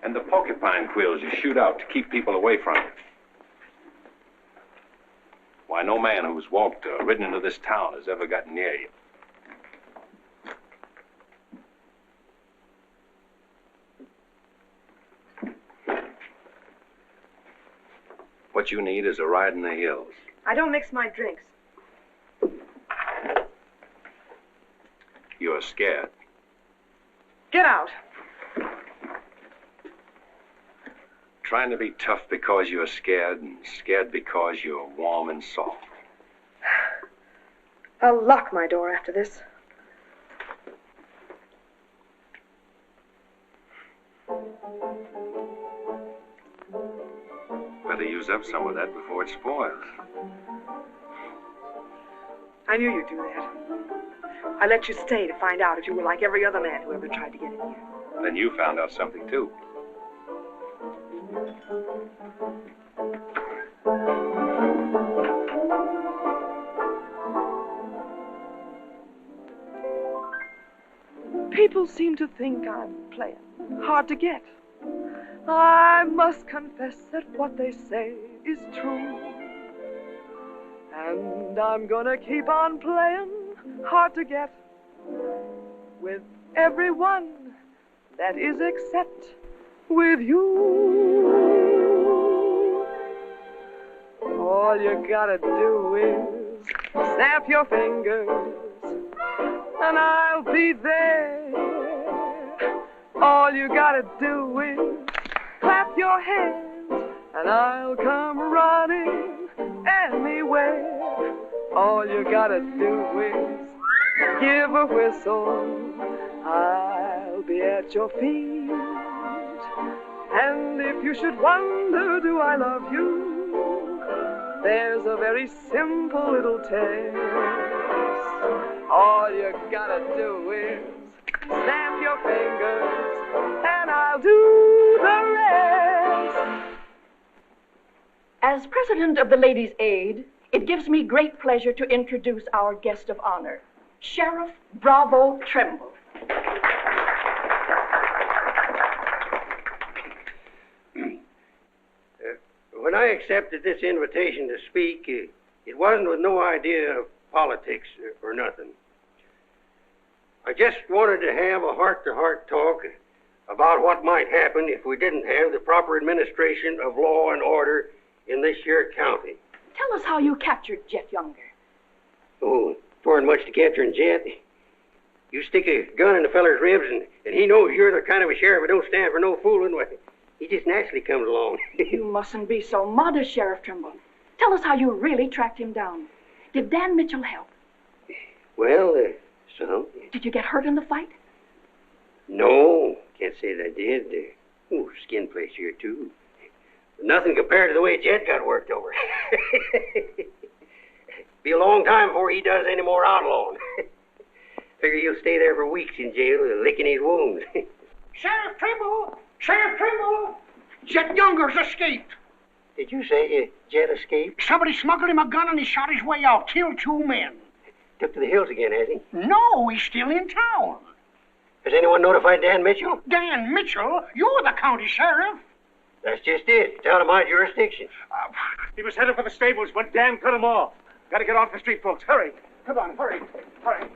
And the porcupine quills you shoot out to keep people away from you. Why, no man who's walked or ridden into this town has ever gotten near you. What you need is a ride in the hills. I don't mix my drinks. You're scared. Get out. Trying to be tough because you're scared, and scared because you're warm and soft. I'll lock my door after this. Better use up some of that before it spoils. I knew you'd do that. I let you stay to find out if you were like every other man who ever tried to get in here. Then you found out something, too. People seem to think I'm playing hard to get. I must confess that what they say is true. And I'm gonna keep on playing hard to get with everyone that is except with you. All you gotta do is snap your fingers and I'll be there. All you gotta do is clap your hands and I'll come running anywhere. All you gotta do is give a whistle, I'll be at your feet. And if you should wonder, do I love you? There's a very simple little test. All you gotta do is snap your fingers and I'll do the rest. As president of the Ladies' Aid, it gives me great pleasure to introduce our guest of honor, Sheriff Bravo Trimble. When I accepted this invitation to speak, it wasn't with no idea of politics or nothing. I just wanted to have a heart-to-heart talk about what might happen if we didn't have the proper administration of law and order in this here county. Tell us how you captured Jet Younger. Oh, it weren't much to capturing Jet. You stick a gun in the feller's ribs and he knows you're the kind of a sheriff that don't stand for no fooling. Well, he just naturally comes along. You mustn't be so modest, Sheriff Trimble. Tell us how you really tracked him down. Did Dan Mitchell help? Well, some. Did you get hurt in the fight? No, can't say that I did. Skin place here, too. Nothing compared to the way Jet got worked over. Be a long time before he does any more outlawing. Figure he'll stay there for weeks in jail, licking his wounds. Sheriff Trimble! Sheriff Trimble! Jet Younger's escaped. Did you say Jet escaped? Somebody smuggled him a gun and he shot his way out. Killed 2 men. Took to the hills again, has he? No, he's still in town. Has anyone notified Dan Mitchell? Dan Mitchell? You're the county sheriff. That's just it. It's out of my jurisdiction. He was headed for the stables, but Dan cut him off. Gotta get off the street, folks. Hurry. Come on, hurry. Hurry.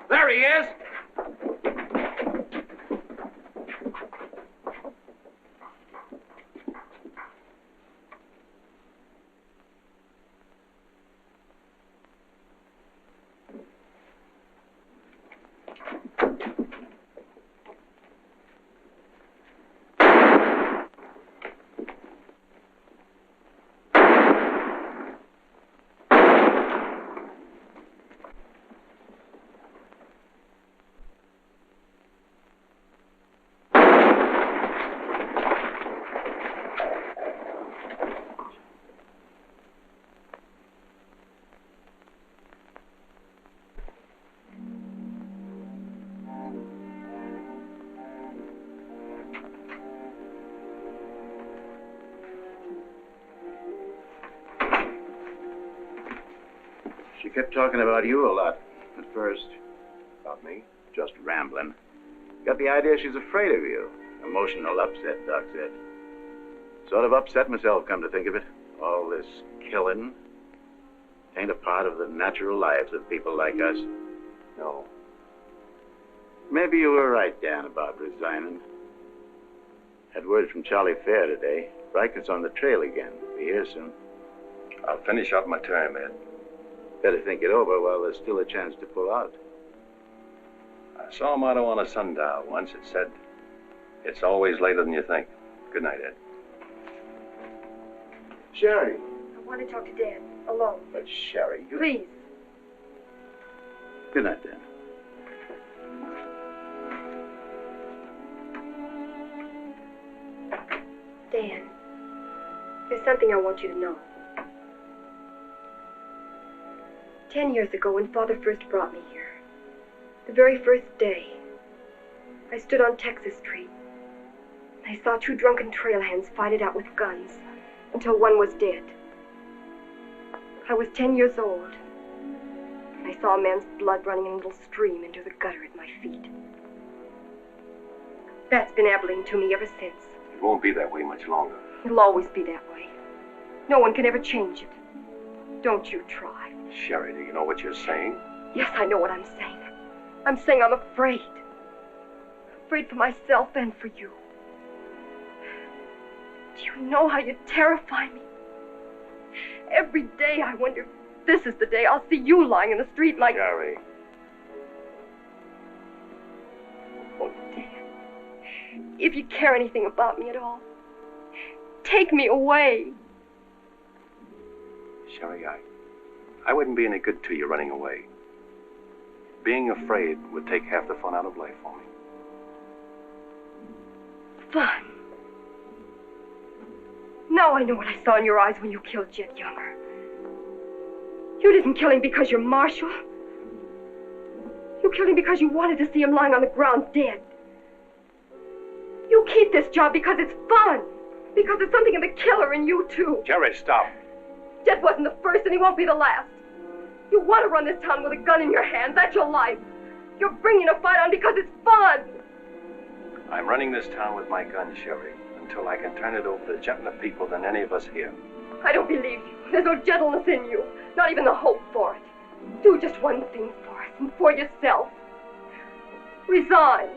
There he is. She kept talking about you a lot at first. About me? Just rambling. Got the idea she's afraid of you. Emotional upset, Doc said. Sort of upset myself, come to think of it. All this killing ain't a part of the natural lives of people like us. No. Maybe you were right, Dan, about resigning. Had word from Charlie Fair today. Reichert's on the trail again. Be here soon. I'll finish out my term, Ed. Better think it over while there's still a chance to pull out. I saw a motto on a sundial once. It said, "It's always later than you think." Good night, Ed. Sherry. I want to talk to Dad. Alone. But Sherry, you... Please. Good night, Dan. Dan, there's something I want you to know. 10 years ago, when Father first brought me here, the very first day, I stood on Texas Street. I saw 2 drunken trail hands fight it out with guns until one was dead. I was 10 years old, and I saw a man's blood running in a little stream into the gutter at my feet. That's been Abilene to me ever since. It won't be that way much longer. It'll always be that way. No one can ever change it. Don't you try. Sherry, do you know what you're saying? Yes, I know what I'm saying. I'm saying I'm afraid. Afraid for myself and for you. Do you know how you terrify me? Every day I wonder if this is the day I'll see you lying in the street like... Sherry. Oh, Dan. If you care anything about me at all, take me away. Sherry, I wouldn't be any good to you running away. Being afraid would take half the fun out of life for me. Fun? Now I know what I saw in your eyes when you killed Jet Younger. You didn't kill him because you're Marshal. You killed him because you wanted to see him lying on the ground dead. You keep this job because it's fun. Because there's something in the killer in you, too. Jerry, stop. Jet wasn't the first and he won't be the last. You want to run this town with a gun in your hand. That's your life. You're bringing a fight on because it's fun. I'm running this town with my gun, Sherry, until I can turn it over to gentler people than any of us here. I don't believe you. There's no gentleness in you. Not even the hope for it. Do just one thing for us and for yourself. Resign.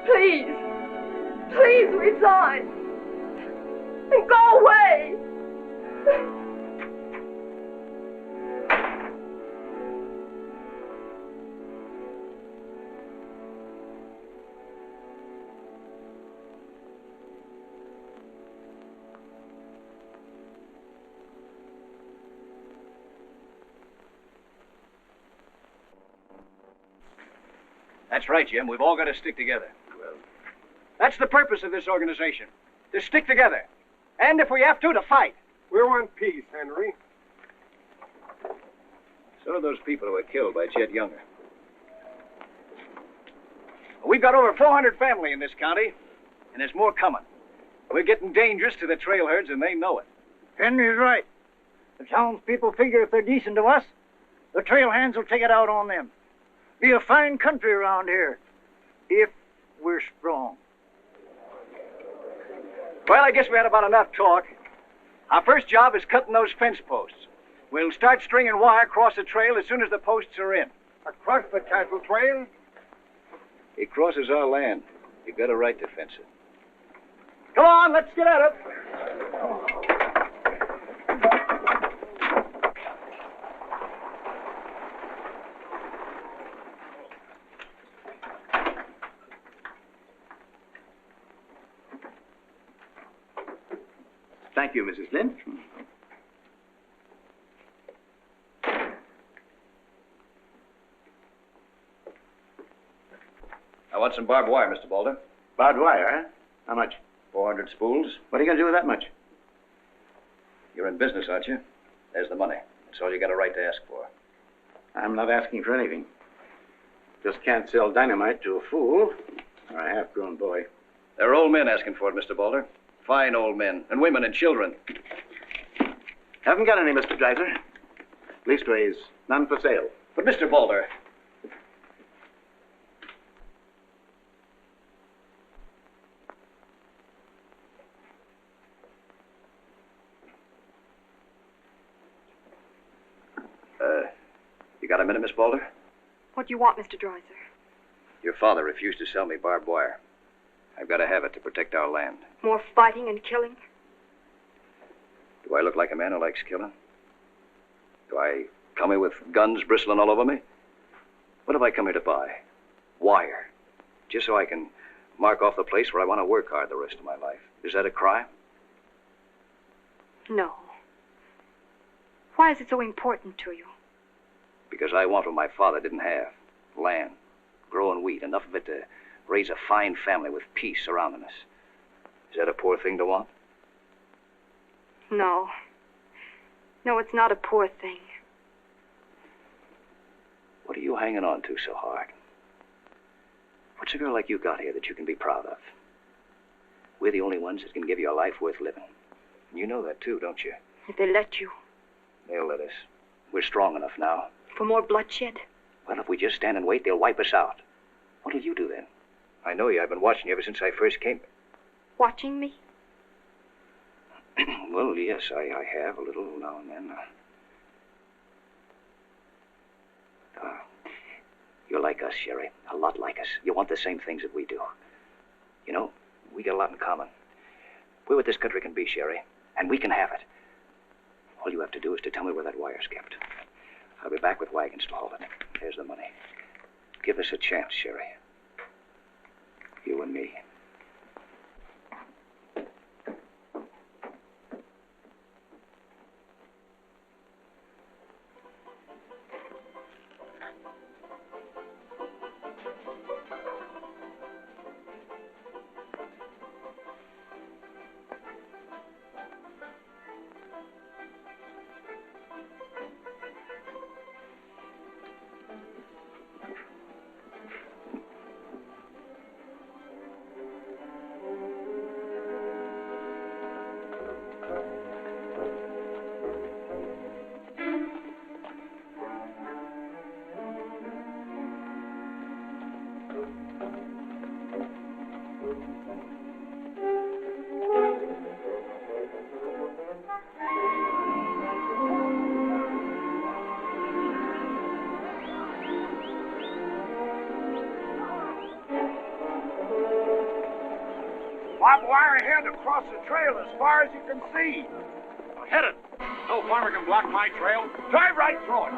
Please. Please resign. And go away. That's right, Jim. We've all got to stick together. Well, that's the purpose of this organization. To stick together. And if we have to fight. We want peace, Henry. So do those people who were killed by Jed Younger. We've got over 400 family in this county, and there's more coming. We're getting dangerous to the trail herds, and they know it. Henry's right. The townspeople figure if they're decent to us, the trail hands will take it out on them. Be a fine country around here, if we're strong. Well, I guess we had about enough talk. Our first job is cutting those fence posts. We'll start stringing wire across the trail as soon as the posts are in. Across the cattle trail? It crosses our land. You've got a right to fence it. Come on, let's get at it. Thank you, Mrs. Lynch. I want some barbed wire, Mr. Boulder. Barbed wire, huh? How much? 400 spools. What are you going to do with that much? You're in business, aren't you? There's the money. That's all you got a right to ask for. I'm not asking for anything. Just can't sell dynamite to a fool or a half-grown boy. There are old men asking for it, Mr. Boulder. Fine old men, and women and children. Haven't got any, Mr. Dreiser. Leastways, none for sale. But, Mr. Boulder... You got a minute, Miss Boulder? What do you want, Mr. Dreiser? Your father refused to sell me barbed wire. I've got to have it to protect our land. More fighting and killing? Do I look like a man who likes killing? Do I come here with guns bristling all over me? What have I come here to buy? Wire. Just so I can mark off the place where I want to work hard the rest of my life. Is that a crime? No. Why is it so important to you? Because I want what my father didn't have. Land. Growing wheat. Enough of it to raise a fine family with peace surrounding us. Is that a poor thing to want? No. No, it's not a poor thing. What are you hanging on to so hard? What's a girl like you got here that you can be proud of? We're the only ones that can give you a life worth living. And you know that too, don't you? If they let you. They'll let us. We're strong enough now. For more bloodshed? Well, if we just stand and wait, they'll wipe us out. What'll you do then? I know you. I've been watching you ever since I first came. Watching me? Well, yes, I have a little now and then. You're like us, Sherry. A lot like us. You want the same things that we do. You know, we got a lot in common. We're what this country can be, Sherry, and we can have it. All you have to do is to tell me where that wire's kept. I'll be back with wagons to haul it. Here's the money. Give us a chance, Sherry. You and me. Barbed wire ahead across the trail as far as you can see. Hit it. No farmer can block my trail. Drive right through it.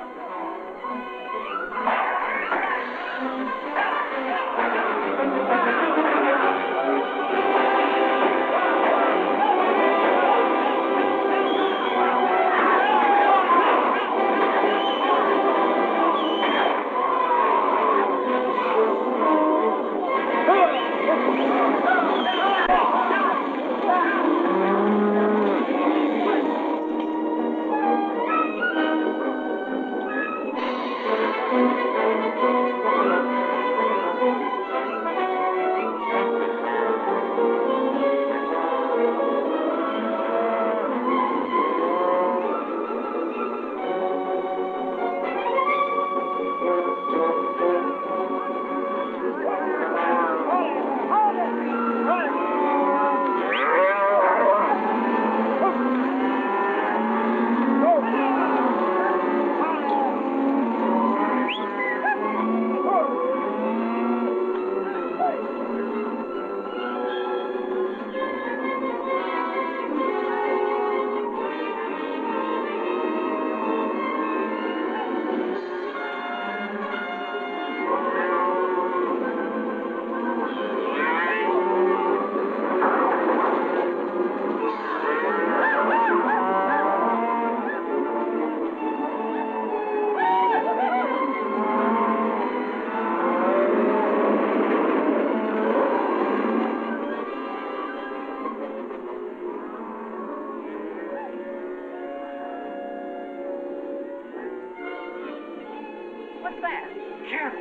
What's that? Cattle.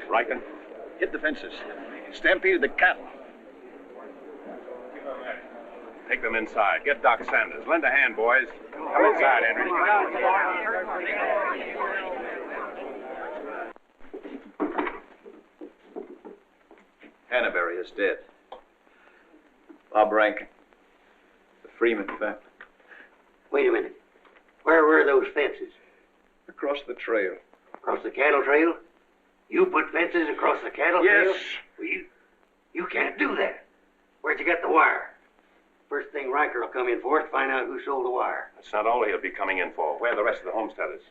Riken? Hit the fences. Stampeded the cattle. Take them inside. Get Doc Sanders. Lend a hand, boys. Come inside, Henry. Hannaberry is dead. Bob Rankin. The Freeman family. Wait a minute. Where were those fences? Across the trail. Across the cattle trail? You put fences across the cattle trail? Yes. Well, you can't do that. Where'd you get the wire? First thing Riker will come in for is to find out who sold the wire. That's not all he'll be coming in for. Where are the rest of the homesteaders?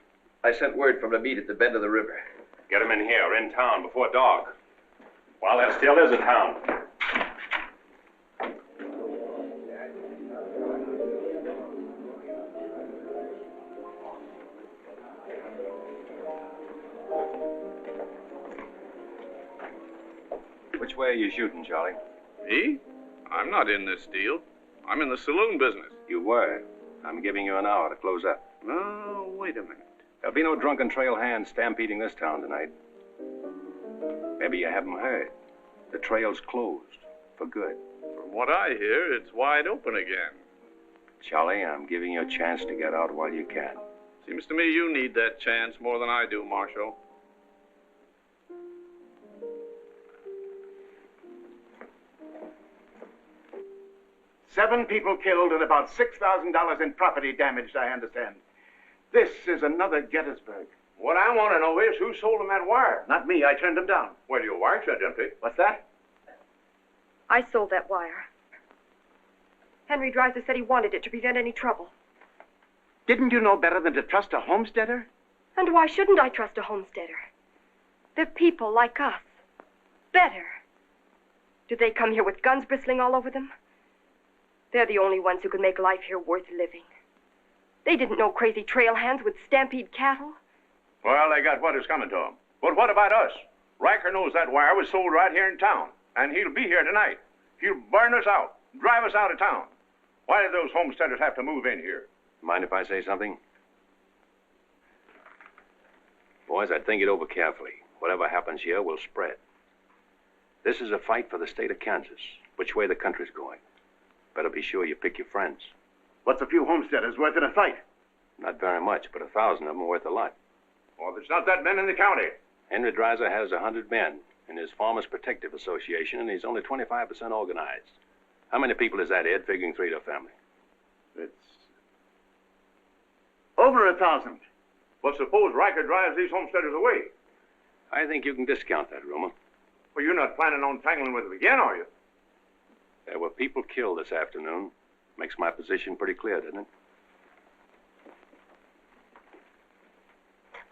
I sent word from the meet at the bend of the river. Get them in here, in town, before dark. While there still is a town. Which way are you shooting, Charlie? Me? I'm not in this deal. I'm in the saloon business. You were. I'm giving you an hour to close up. Oh, wait a minute. There'll be no drunken trail hands stampeding this town tonight. Maybe you haven't heard. The trail's closed. For good. From what I hear, it's wide open again. Charlie, I'm giving you a chance to get out while you can. Seems to me you need that chance more than I do, Marshal. Seven people killed and about $6,000 in property damaged, I understand. This is another Gettysburg. What I want to know is who sold him that wire? Not me. I turned them down. Well, your wire said empty. What's that? I sold that wire. Henry Dreiser said he wanted it to prevent any trouble. Didn't you know better than to trust a homesteader? And why shouldn't I trust a homesteader? They're people like us. Better. Do they come here with guns bristling all over them? They're the only ones who can make life here worth living. They didn't know crazy trail hands would stampede cattle. Well, they got what is coming to them. But what about us? Riker knows that wire was sold right here in town, and he'll be here tonight. He'll burn us out, drive us out of town. Why did those homesteaders have to move in here? Mind if I say something? Boys, I'd think it over carefully. Whatever happens here will spread. This is a fight for the state of Kansas, which way the country's going. Better be sure you pick your friends. What's a few homesteaders worth in a fight? Not very much, but 1,000 of them are worth a lot. Well, there's not that many in the county. Henry Dreiser has 100 men in his Farmers Protective Association, and he's only 25% organized. How many people is that, Ed, figuring 3 to a family? It's over 1,000. Well, suppose Riker drives these homesteaders away. I think you can discount that rumor. Well, you're not planning on tangling with them again, are you? There were people killed this afternoon. Makes my position pretty clear, doesn't it?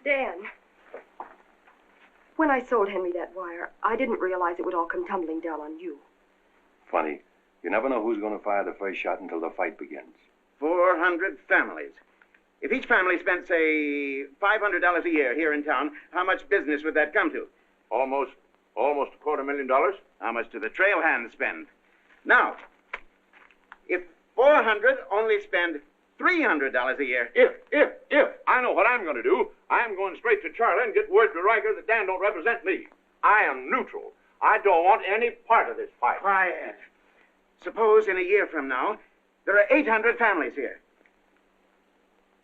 Dan, when I sold Henry that wire, I didn't realize it would all come tumbling down on you. Funny. You never know who's going to fire the first shot until the fight begins. 400 families. If each family spent, say, $500 a year here in town, how much business would that come to? Almost $250,000. How much do the trail hands spend? Now, if 400 only spend $300 a year. If I know what I'm going to do, I'm going straight to Charlie and get word to Riker that Dan don't represent me. I am neutral. I don't want any part of this fight. Quiet. Suppose in a year from now, there are 800 families here.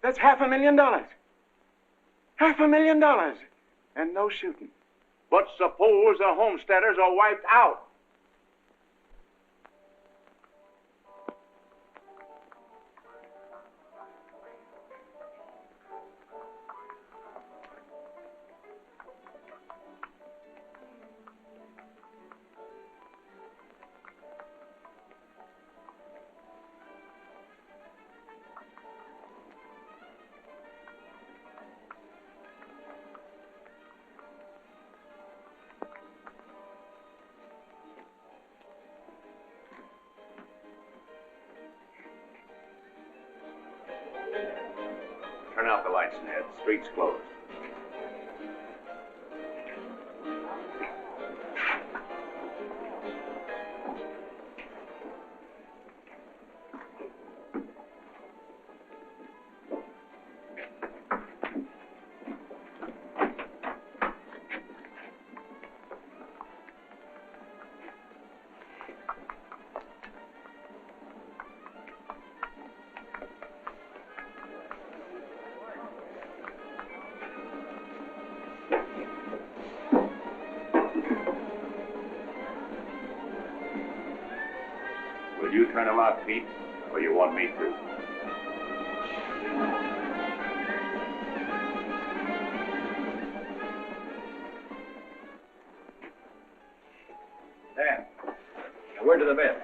That's $500,000. $500,000. And no shooting. But suppose the homesteaders are wiped out. out the lights, Ned. The street's closed. Will you turn him out, Pete, or you want me to? Dan, now word to the men.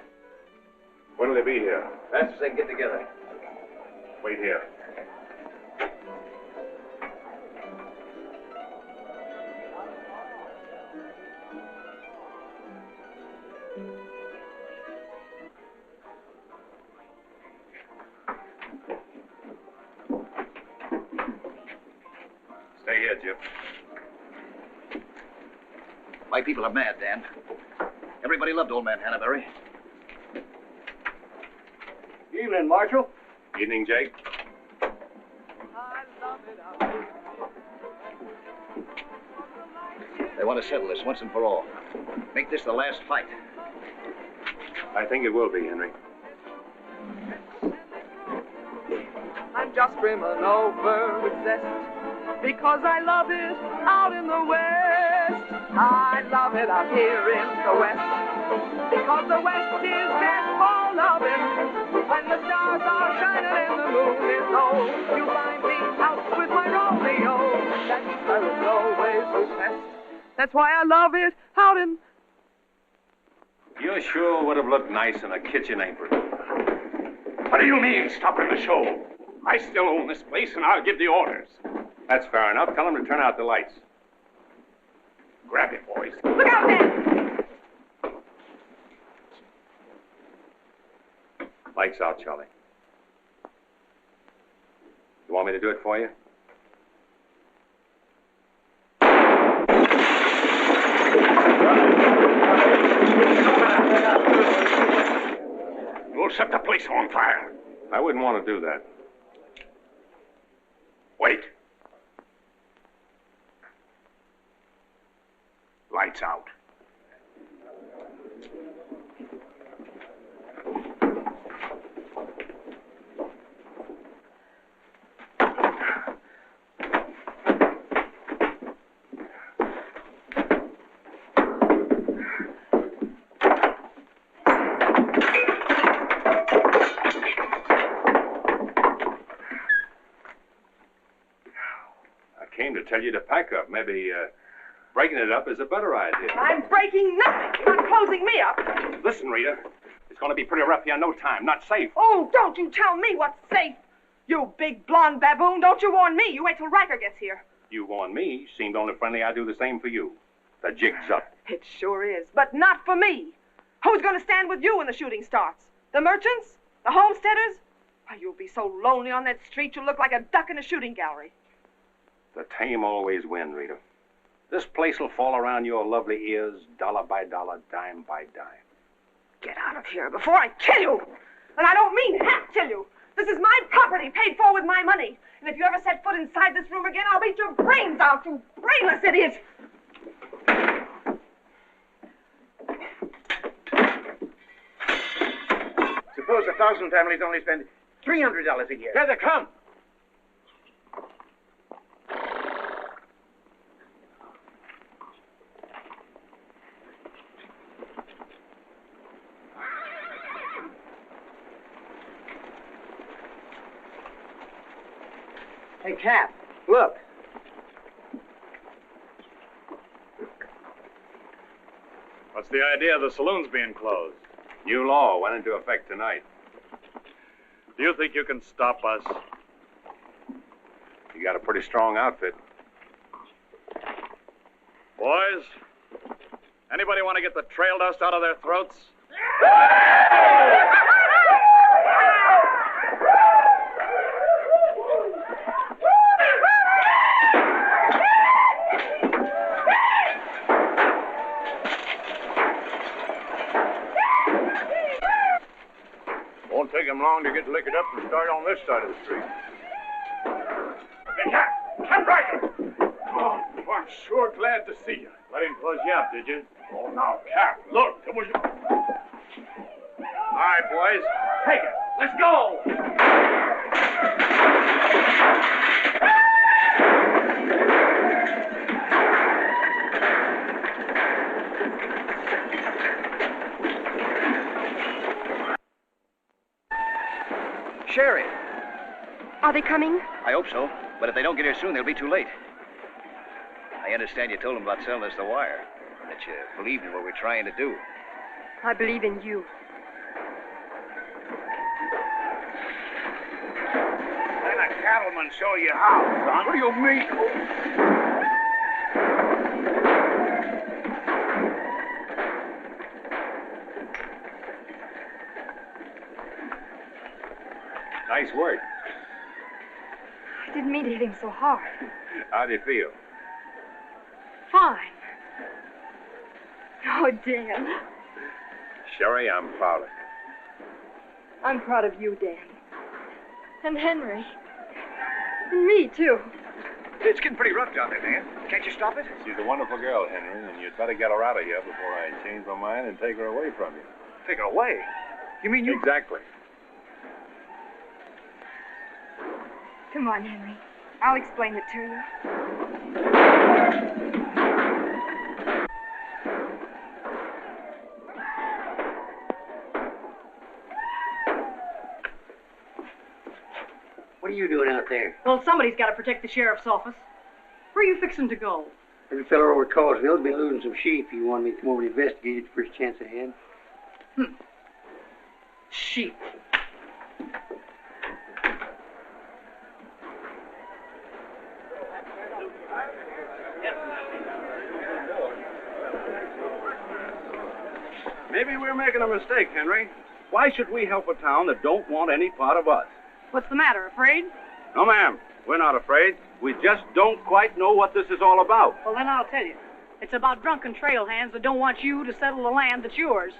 When'll they be here? Fast as they can get together. Wait here. Stay here, Jip. My people are mad, Dan. Everybody loved old man Hannaberry. Evening, Marshal. Evening, Jake. They want to settle this once and for all. Make this the last fight. I think it will be, Henry. I'm just brimming over with zest because I love it out in the West. I love it out here in the West because the West is best for loving. When the stars are shining and the moon is low, you find me out with my Romeo. That sparrow's always so fast. That's why I love it out in... You sure would have looked nice in a kitchen apron. What do you mean, stopping the show? I still own this place, and I'll give the orders. That's fair enough. Tell them to turn out the lights. Grab it, boys. Look out, Dan! Lights out, Charlie. You want me to do it for you? You'll set the place on fire. I wouldn't want to do that. Wait. Lights out. Tell you to pack up. Maybe breaking it up is a better idea. I'm breaking nothing. You're not closing me up. Listen, Rita. It's going to be pretty rough here in no time. Not safe. Oh, don't you tell me what's safe. You big blonde baboon, don't you warn me. You wait till Riker gets here. You warn me. Seemed only friendly I'd do the same for you. The jig's up. It sure is, but not for me. Who's going to stand with you when the shooting starts? The merchants? The homesteaders? Why, you'll be so lonely on that street you'll look like a duck in a shooting gallery. The tame always win, Rita. This place will fall around your lovely ears, dollar by dollar, dime by dime. Get out of here before I kill you! And I don't mean half kill you. This is my property, paid for with my money. And if you ever set foot inside this room again, I'll beat your brains out, you brainless idiot! Suppose 1,000 families only spend $300 a year. Here they come. Hey, Cap, look. What's the idea of the saloons being closed? New law went into effect tonight. Do you think you can stop us? You got a pretty strong outfit. Boys, anybody want to get the trail dust out of their throats? long to get liquored up and start on this side of the street. Hey, Cap Riker! Oh, I'm sure glad to see you. I didn't close you up, did you? Oh, now, Cap, look, it was... All right, boys, take it. Let's go. Sherry. Are they coming? I hope so, but if they don't get here soon, they'll be too late. I understand you told them about selling us the wire, that you believed in what we're trying to do. I believe in you. Let a cattleman show you how, son. What do you mean? Nice work. I didn't mean to hit him so hard. How do you feel? Fine. Oh, Dan. Sherry, I'm proud of you. I'm proud of you, Dan. And Henry. And me, too. It's getting pretty rough down there, Dan. Can't you stop it? She's a wonderful girl, Henry, and you'd better get her out of here before I change my mind and take her away from you. Take her away? You mean you... Exactly. Come on, Henry. I'll explain it to you. What are you doing out there? Well, somebody's got to protect the sheriff's office. Where are you fixing to go? There's a fellow over at Callsville's been losing some sheep. He wanted me to come over to investigate it the first chance I had. Sheep. Maybe we're making a mistake, Henry. Why should we help a town that don't want any part of us? What's the matter, afraid? No, ma'am. We're not afraid. We just don't quite know what this is all about. Well, then I'll tell you. It's about drunken trail hands that don't want you to settle the land that's yours.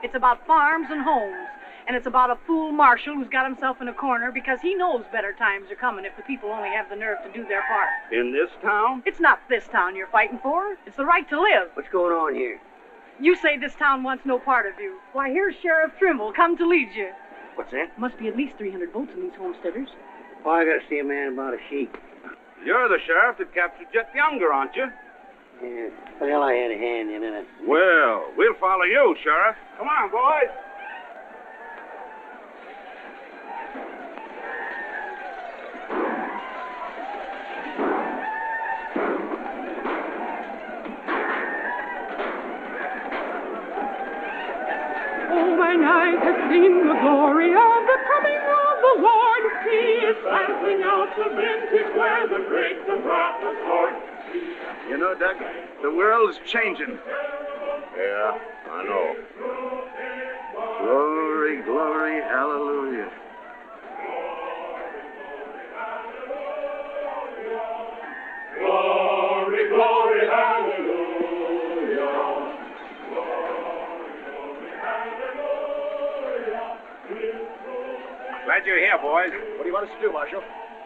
It's about farms and homes. And it's about a fool marshal who's got himself in a corner because he knows better times are coming if the people only have the nerve to do their part. In this town? It's not this town you're fighting for. It's the right to live. What's going on here? You say this town wants no part of you. Why, here's Sheriff Trimble come to lead you. What's that? Must be at least 300 votes in these homesteaders. Oh, I gotta see a man about a sheep. You're the sheriff that captured Jet Younger, aren't you? Yeah. Well, I had a hand in it. Well, we'll follow you, Sheriff. Come on, boys. Oh, mine eyes have seen the glory of the coming of the Lord. He is passing out the vintage where the great Dvorak was born. You know, Doug, the world's changing. Yeah, I know. Glory, glory, hallelujah. Glory, glory, hallelujah. Glad you're here, boys. What do you want us to do, Marshal?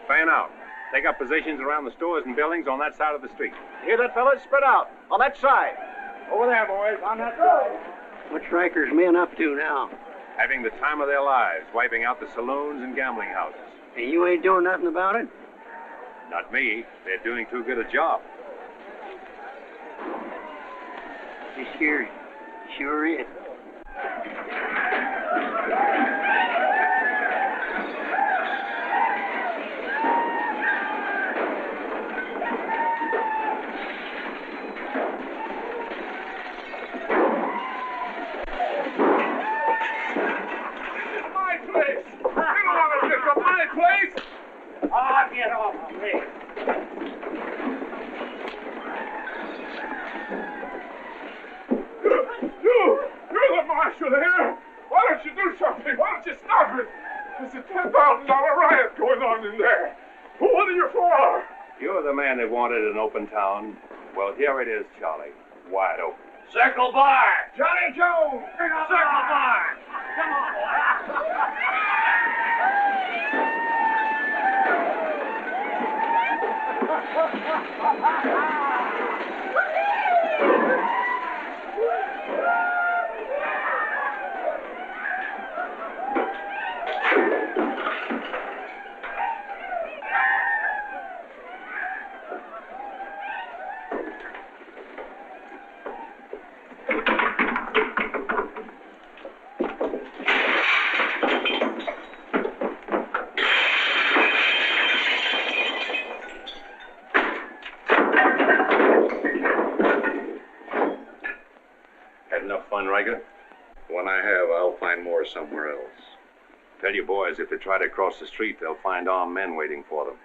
Fan out. Take up positions around the stores and buildings on that side of the street. You hear that, fellas? Spread out. On that side. Over there, boys. On that side. What's Riker's men up to now? Having the time of their lives, wiping out the saloons and gambling houses. And you ain't doing nothing about it? Not me. They're doing too good a job. This here sure is. Get off of me. You're the marshal here. Why don't you do something? Why don't you stop it? There's a $10,000 riot going on in there. What are you for? You're the man that wanted an open town. Well, here it is, Charlie. Wide open. Circle bar. Johnny Jones. Circle bar. Come on, boy. Riker? When I have, I'll find more somewhere else. Tell your boys if they try to cross the street, they'll find armed men waiting for them.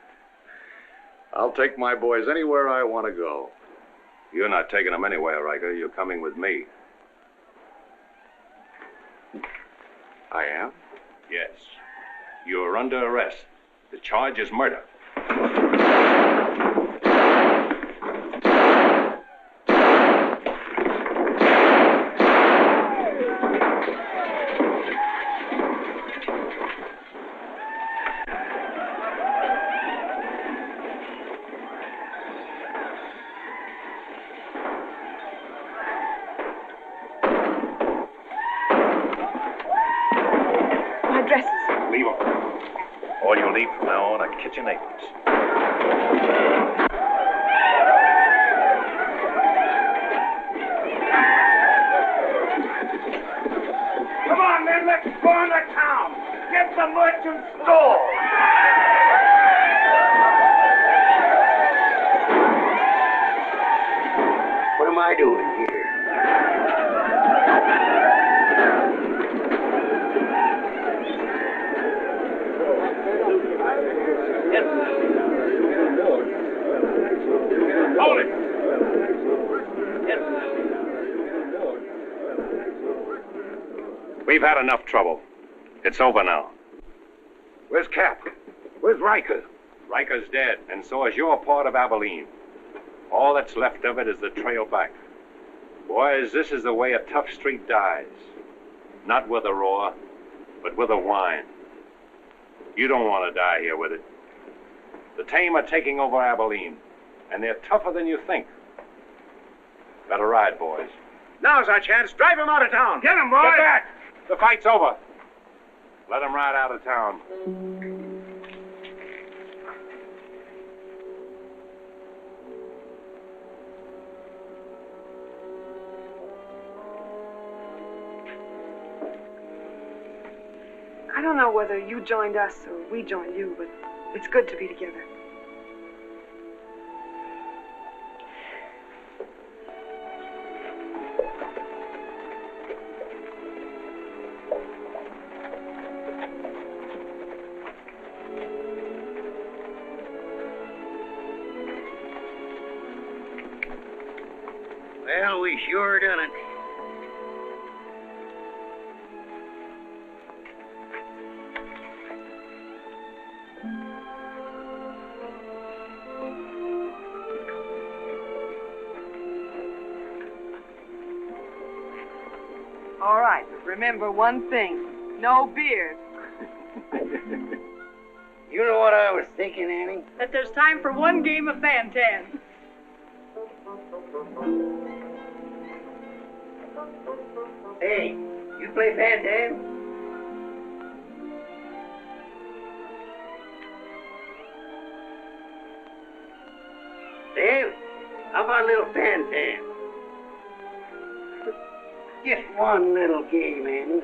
I'll take my boys anywhere I want to go. You're not taking them anywhere, Riker. You're coming with me. I am? Yes. You're under arrest. The charge is murder. Leave them. All you'll need from now on are kitchen aprons. Come on, men, let's go into town. Get the merchant store. What am I doing here? Hold it! We've had enough trouble. It's over now. Where's Cap? Where's Riker? Riker's dead, and so is your part of Abilene. All that's left of it is the trail back. Boys, this is the way a tough street dies. Not with a roar, but with a whine. You don't want to die here with it. The tame are taking over Abilene, and they're tougher than you think. Better ride, boys. Now's our chance. Drive him out of town. Get him, boy! Get back! The fight's over. Let him ride out of town. I don't know whether you joined us or we joined you, but it's good to be together. Well, we sure done it. All right, but remember one thing. No beard. You know what I was thinking, Annie? That there's time for one game of Fan-Tan. Hey, you play Fan-Tan? Dave, how about a little Fan-Tan? Just one little game, Annie.